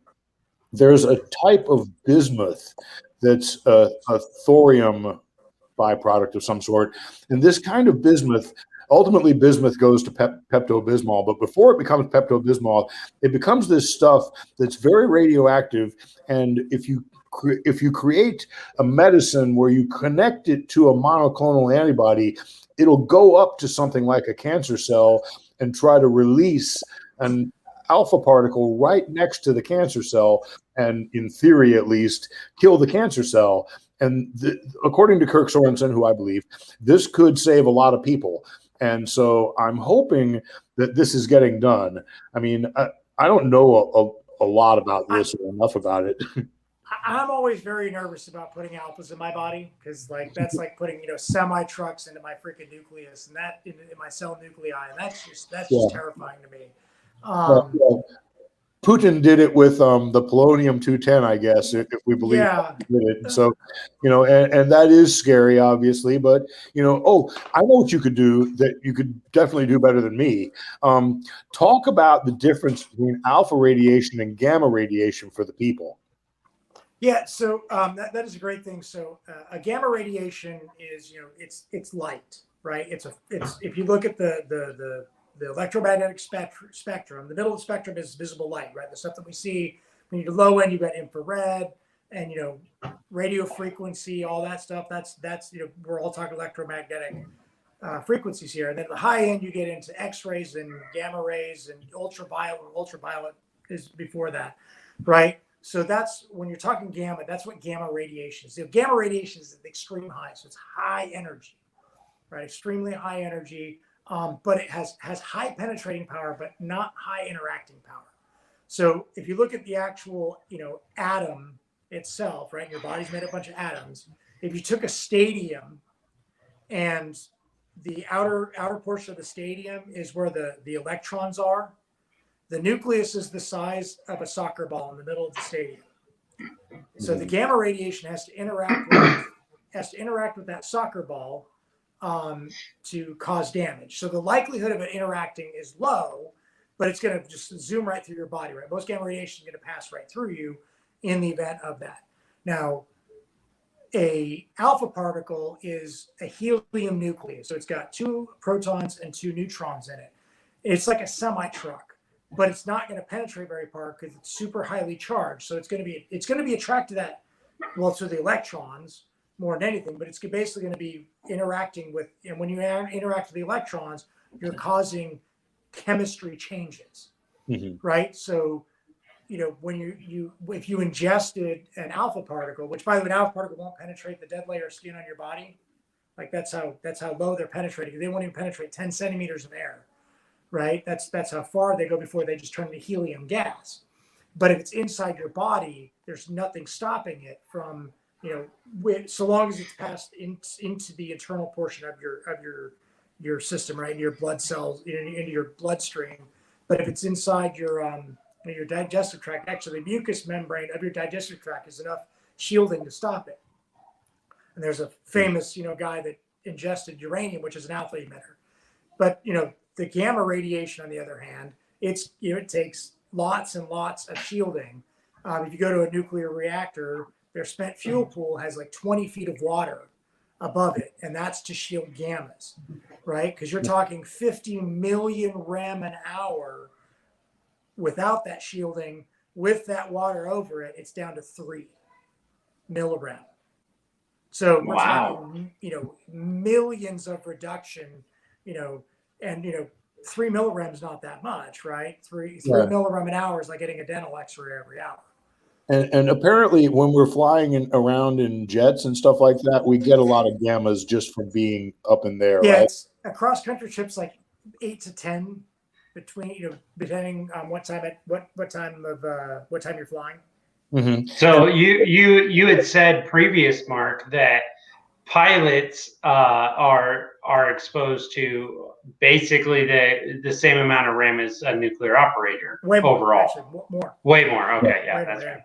there's a type of bismuth that's a thorium byproduct of some sort. And this kind of bismuth, ultimately bismuth goes to Pepto-Bismol, but before it becomes Pepto-Bismol, it becomes this stuff that's very radioactive. And if you create a medicine where you connect it to a monoclonal antibody, it'll go up to something like a cancer cell and try to release an alpha particle right next to the cancer cell, and in theory at least kill the cancer cell. And according to Kirk Sorensen, who I believe, this could save a lot of people. And so I'm hoping that this is getting done. I mean, I don't know a lot about this or enough about it. I'm always very nervous about putting alphas in my body, because like that's like putting semi trucks into my freaking nucleus, and that in my cell nuclei, and that's just terrifying to me. Putin did it with the polonium-210, I guess, if we believe he did it. So, and that is scary, obviously. But I know what you could do that you could definitely do better than me. Talk about the difference between alpha radiation and gamma radiation for the people. Yeah, so that is a great thing. So a gamma radiation is it's light, right? It's if you look at the electromagnetic spectrum, the middle of the spectrum is visible light, right? The stuff that we see when you're low end, you've got infrared and radio frequency, all that stuff. That's we're all talking electromagnetic frequencies here. And then at the high end, you get into X-rays and gamma rays and ultraviolet. Ultraviolet is before that, right? So that's when you're talking gamma. That's what gamma radiation is. Gamma radiation is at the extreme high, so it's high energy, right? Extremely high energy. But it has high penetrating power, but not high interacting power. So if you look at the actual, atom itself, right? Your body's made up of a bunch of atoms. If you took a stadium and the outer portion of the stadium is where the electrons are, the nucleus is the size of a soccer ball in the middle of the stadium. So the gamma radiation has to interact with that soccer ball to cause damage. So the likelihood of it interacting is low, but it's going to just zoom right through your body, right? Most gamma radiation is going to pass right through you in the event of that. Now, a alpha particle is a helium nucleus. So it's got 2 protons and 2 neutrons in it. It's like a semi-truck, but it's not going to penetrate very far because it's super highly charged. So it's going to be attracted to the electrons more than anything, but it's basically going to be interacting with, and when you interact with the electrons, you're causing chemistry changes, right? So, when if you ingested an alpha particle, which by the way, an alpha particle won't penetrate the dead layer of skin on your body, like that's how low they're penetrating. They won't even penetrate 10 centimeters of air, right? That's how far they go before they just turn to helium gas. But if it's inside your body, there's nothing stopping it from so long as it's passed into the internal portion of your system, right, your blood cells, into your bloodstream. But if it's inside your digestive tract, actually the mucous membrane of your digestive tract is enough shielding to stop it. And there's a famous guy that ingested uranium, which is an alpha emitter. But the gamma radiation, on the other hand, it takes lots and lots of shielding. If you go to a nuclear reactor, their spent fuel pool has like 20 feet of water above it, and that's to shield gammas, right? Because you're talking 50 million rem an hour without that shielding. With that water over it, it's down to 3 millirem. So we're talking, millions of reduction, and 3 millirem is not that much, right? 3 millirem an hour is like getting a dental X-ray every hour. And apparently when we're flying around in jets and stuff like that, we get a lot of gammas just from being up in there, yeah, right? It's a cross-country trip's like 8 to 10 between, depending on what time you're flying. Mm-hmm. So you had said previous, Mark, that pilots are exposed to basically the same amount of RAM as a nuclear operator overall. Actually, more. Way more. Okay, yeah, that's right.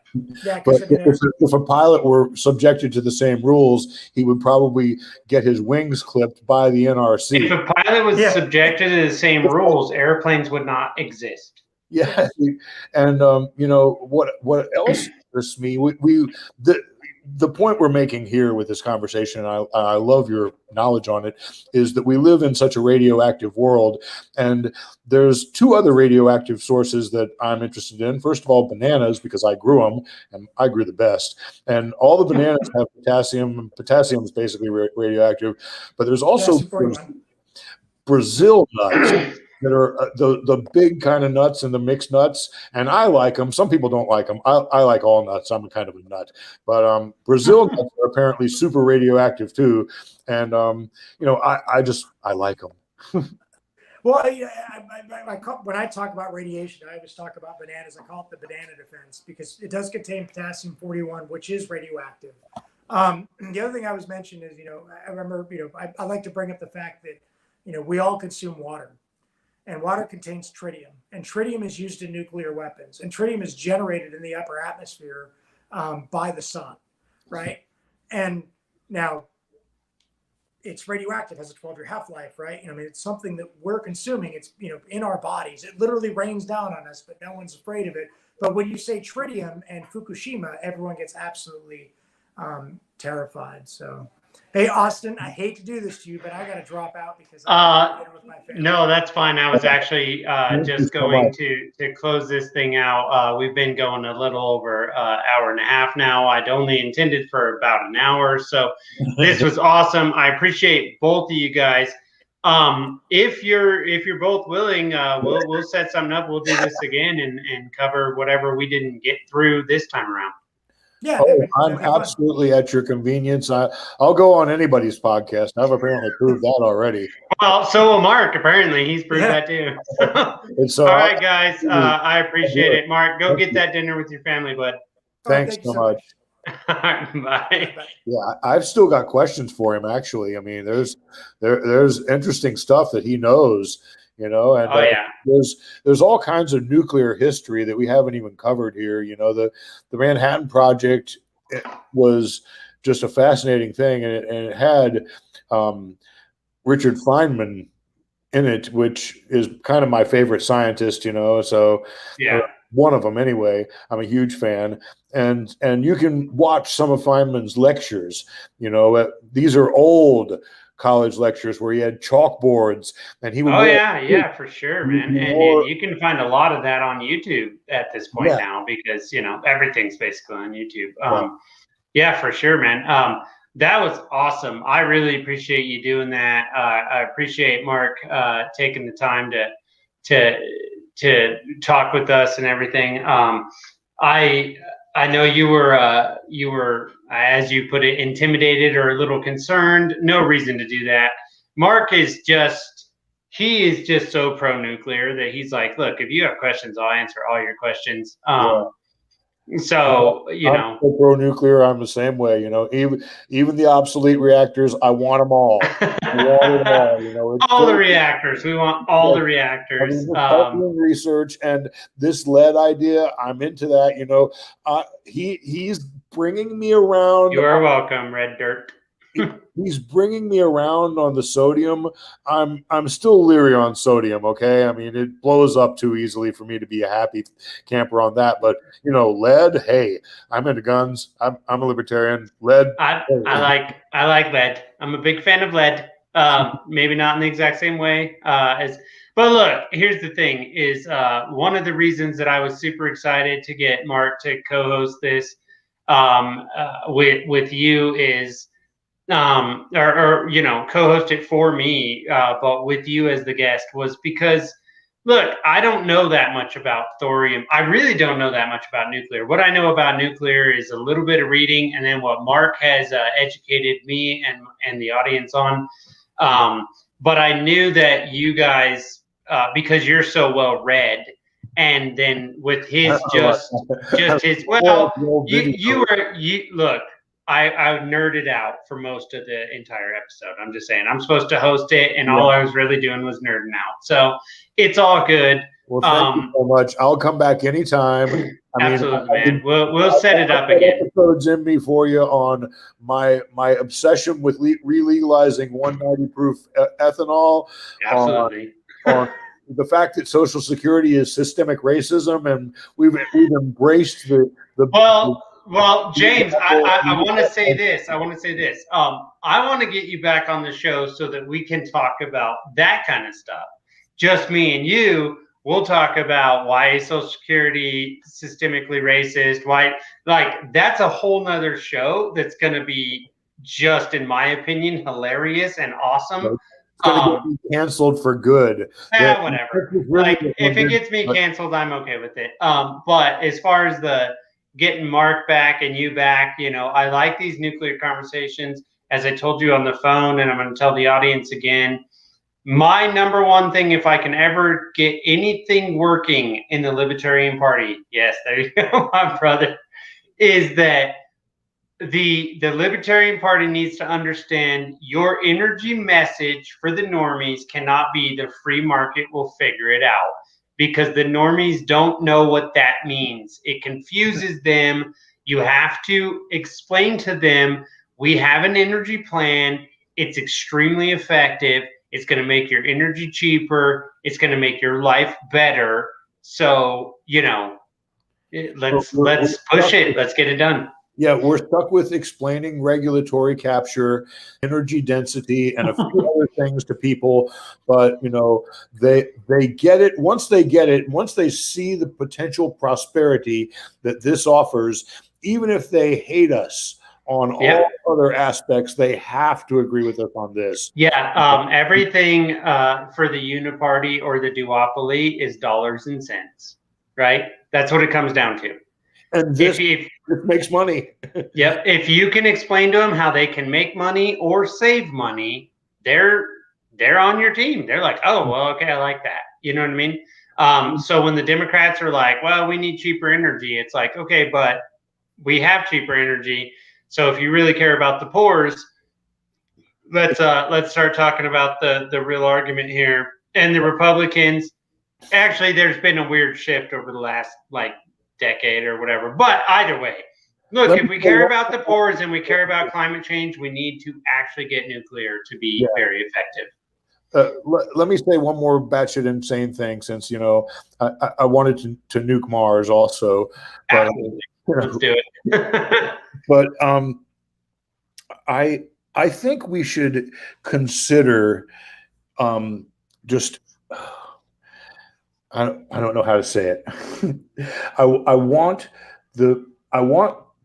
Yeah, but if a pilot were subjected to the same rules, he would probably get his wings clipped by the NRC. If a pilot was subjected to the same rules, airplanes would not exist. Yeah, and what else interests me? The point we're making here with this conversation, and I love your knowledge on it, is that we live in such a radioactive world, and there's two other radioactive sources that I'm interested in. First of all, bananas, because I grew them, and I grew the best. And all the bananas have potassium, and potassium is basically radioactive. But there's also Brazil nuts that are the big kind of nuts and the mixed nuts, and I like them. Some people don't like them. I like all nuts. I'm kind of a nut, but Brazil nuts are apparently super radioactive too, and I like them. Well, when I talk about radiation, I always talk about bananas. I call it the banana defense because it does contain potassium-41, which is radioactive. The other thing I was mentioning is, I remember, I like to bring up the fact that, we all consume water. And water contains tritium, and tritium is used in nuclear weapons, and tritium is generated in the upper atmosphere by the sun, right? And now it's radioactive, has a 12-year half-life, right? It's something that we're consuming. It's, in our bodies. It literally rains down on us, but no one's afraid of it. But when you say tritium and Fukushima, everyone gets absolutely terrified. So. Hey, Austin, I hate to do this to you, but I got to drop out because I'm with my family. No, that's fine. I was actually just going to close this thing out. We've been going a little over an hour and a half now. I'd only intended for about an hour, so this was awesome. I appreciate both of you guys. If you're both willing, we'll set something up. We'll do this again and cover whatever we didn't get through this time around. Yeah, I'm absolutely at your convenience. I'll go on anybody's podcast. I've apparently proved that already. Well, so will Mark. Apparently, he's proved that too. All right, guys. I appreciate it. Mark, go get that dinner with your family, bud. Thanks so much. Bye. Yeah, I've still got questions for him. Actually, there's interesting stuff that he knows. And there's all kinds of nuclear history that we haven't even covered here. The Manhattan Project was just a fascinating thing, and it had Richard Feynman in it, which is kind of my favorite scientist. So one of them anyway. I'm a huge fan, and you can watch some of Feynman's lectures. These are old college lectures where he had chalkboards and he would for sure, man. And you can find a lot of that on YouTube at this point now because everything's basically on YouTube. For sure, man. That was awesome. I really appreciate you doing that. I appreciate Mark taking the time to talk with us and everything. I know you were, as you put it, intimidated or a little concerned. No reason to do that. Mark is just so pro-nuclear that he's like, look, if you have questions, I'll answer all your questions. So, I'm so pro-nuclear. I'm the same way, even the obsolete reactors, I want them all. I want them all, all the reactors. We want all the reactors. Research and this lead idea, I'm into that, he's bringing me around. You are welcome, Red Dirt. He's bringing me around on the sodium. I'm still leery on sodium. Okay, it blows up too easily for me to be a happy camper on that. But lead. Hey, I'm into guns. I'm a libertarian. Lead. I like lead. I'm a big fan of lead. Maybe not in the exact same way as. But look, here's the thing: is one of the reasons that I was super excited to get Mark to co-host this with you is. Co-host it for me, but with you as the guest was because, look, I don't know that much about thorium. I really don't know that much about nuclear. What I know about nuclear is a little bit of reading, and then what Mark has educated me and the audience on. But I knew that you guys because you're so well read, and then with his just his you look. I nerded out for most of the entire episode. I'm just saying, I'm supposed to host it, and all I was really doing was nerding out. So it's all good. Well, thank you so much. I'll come back anytime. Absolutely, man. We'll set it up again. Episodes in me for you on my obsession with re-legalizing 190 proof ethanol. Absolutely. On the fact that Social Security is systemic racism, and we've embraced the. Well, James, I want to say this. I want to get you back on the show so that we can talk about that kind of stuff. Just me and you. We'll talk about why is Social Security systemically racist. Why, like, that's a whole nother show that's going to be just, in my opinion, hilarious and awesome. It's going to get canceled for good. Whatever. Like, if it gets me canceled, I'm okay with it. But as far as the getting Mark back and you back, I like these nuclear conversations. As I told you on the phone, and I'm going to tell the audience again, my number one thing, if I can ever get anything working in the Libertarian Party, yes, there you go, my brother, is that the Libertarian Party needs to understand your energy message for the normies cannot be the free market will figure it out. Because the normies don't know what that means. It confuses them. You have to explain to them, we have an energy plan. It's extremely effective. It's going to make your energy cheaper. It's going to make your life better. So, let's push it. Let's get it done. Yeah, we're stuck with explaining regulatory capture, energy density, and a few other things to people. But they get it. Once they get it, once they see the potential prosperity that this offers, even if they hate us on all other aspects, they have to agree with us on this. Yeah, everything for the uniparty or the duopoly is dollars and cents, right? That's what it comes down to. And this makes money. Yep. If you can explain to them how they can make money or save money, they're on your team. They're like, oh, well, okay, I like that. You know what I mean? So when the Democrats are like, well, we need cheaper energy, it's like, okay, but we have cheaper energy. So if you really care about the poors, let's start talking about the real argument here. And the Republicans, actually, there's been a weird shift over the last decade or whatever. But either way, look, if we care about the poors and we care about climate change, we need to actually get nuclear to be very effective. Let me say one more batshit insane thing, since I wanted to nuke Mars also. But, let's do it. But I think we should consider just. I don't know how to say it. I want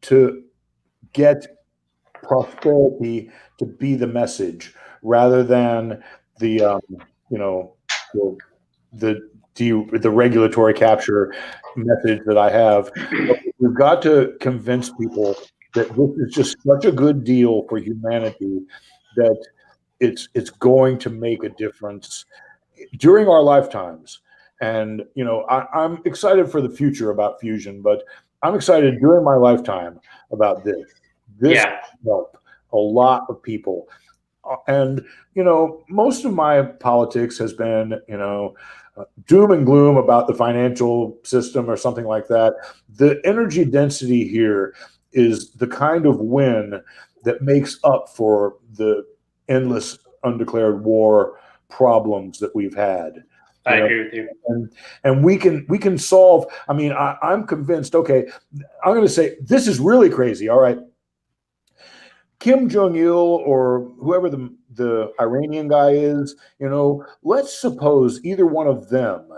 to get prosperity to be the message rather than the regulatory capture message that I have. We've got to convince people that this is just such a good deal for humanity that it's going to make a difference during our lifetimes. And, I'm excited for the future about fusion, but I'm excited during my lifetime about this. This will help a lot of people. And, most of my politics has been, doom and gloom about the financial system or something like that. The energy density here is the kind of win that makes up for the endless undeclared war problems that we've had. I agree with you. And we can solve. I mean, I'm convinced. Okay, I'm going to say this is really crazy. All right, Kim Jong-il or whoever the Iranian guy is, let's suppose either one of them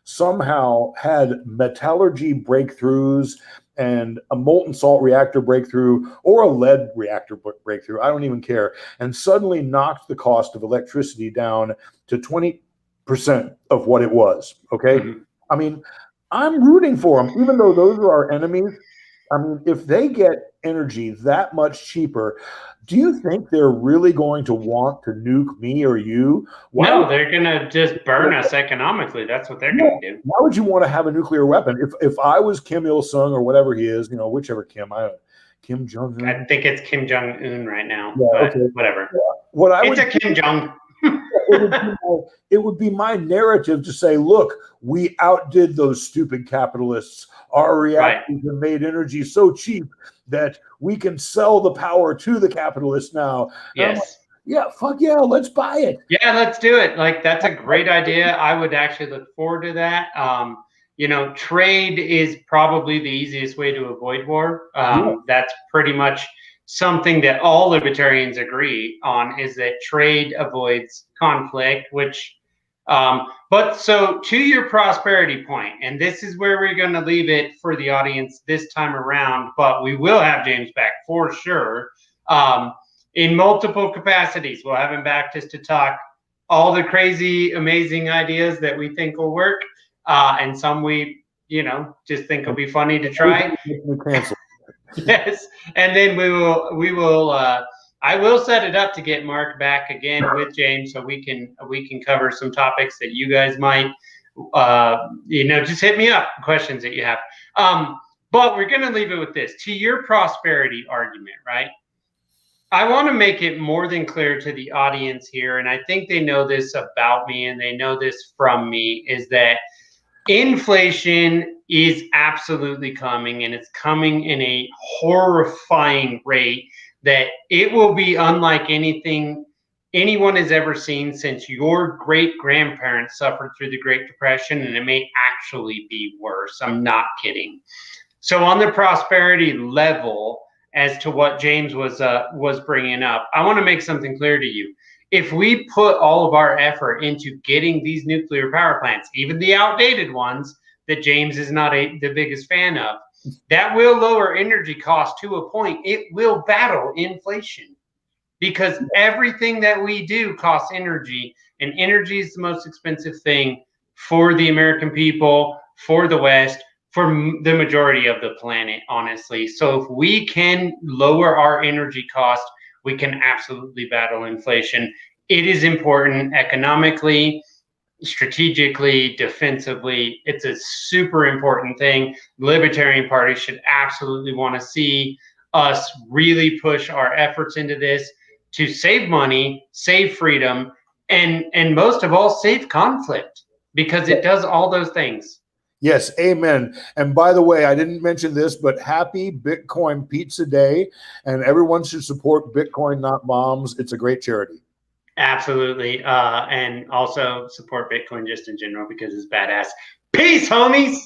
somehow had metallurgy breakthroughs and a molten salt reactor breakthrough or a lead reactor breakthrough. I don't even care. And suddenly knocked the cost of electricity down to 20% of what it was. Okay. Mm-hmm. I mean, I'm rooting for them, even though those are our enemies. I mean, if they get energy that much cheaper, do you think they're really going to want to nuke me or you? No, they're gonna just burn us economically. That's what they're gonna do. Why would you want to have a nuclear weapon? If I was Kim Il Sung or whatever he is, whichever Kim, Kim Jong Un. I think it's Kim Jong Un right now, Yeah, but okay. whatever. Yeah. It's a Kim Jong. It would be my narrative to say, look, we outdid those stupid capitalists. Our reactors have made energy so cheap that we can sell the power to the capitalists now. Yes. Yeah, fuck yeah, let's buy it. Yeah, let's do it. Like, that's a great idea. I would actually look forward to that. Trade is probably the easiest way to avoid war. That's pretty much something that all libertarians agree on, is that trade avoids conflict, but so to your prosperity point, and this is where we're going to leave it for the audience this time around, but we will have James back for sure. In multiple capacities, we'll have him back just to talk all the crazy, amazing ideas that we think will work, and some we, just think will be funny to try. Yes, and then we will. I will set it up to get Mark back again with James, so we can cover some topics that you guys might, just hit me up, questions that you have. But we're gonna leave it with this. To your prosperity argument, right? I want to make it more than clear to the audience here, and I think they know this about me and they know this from me, is that inflation is absolutely coming, and it's coming in a horrifying rate that it will be unlike anything anyone has ever seen since your great-grandparents suffered through the Great Depression, and it may actually be worse. I'm not kidding. So on the prosperity level, as to what James was bringing up, I want to make something clear to you. If we put all of our effort into getting these nuclear power plants, even the outdated ones that James is not the biggest fan of, that will lower energy costs to a point. It will battle inflation, because everything that we do costs energy, and energy is the most expensive thing for the American people, for the West, for the majority of the planet, honestly. So if we can lower our energy costs, we can absolutely battle inflation. It is important economically, strategically, defensively. It's a super important thing. The Libertarian Party should absolutely want to see us really push our efforts into this to save money, save freedom, and most of all, save conflict, because it does all those things. Yes, amen. And by the way, I didn't mention this, but happy Bitcoin Pizza Day, and everyone should support Bitcoin Not Bombs. It's a great charity. Absolutely. And also support Bitcoin just in general, because it's badass. Peace, homies.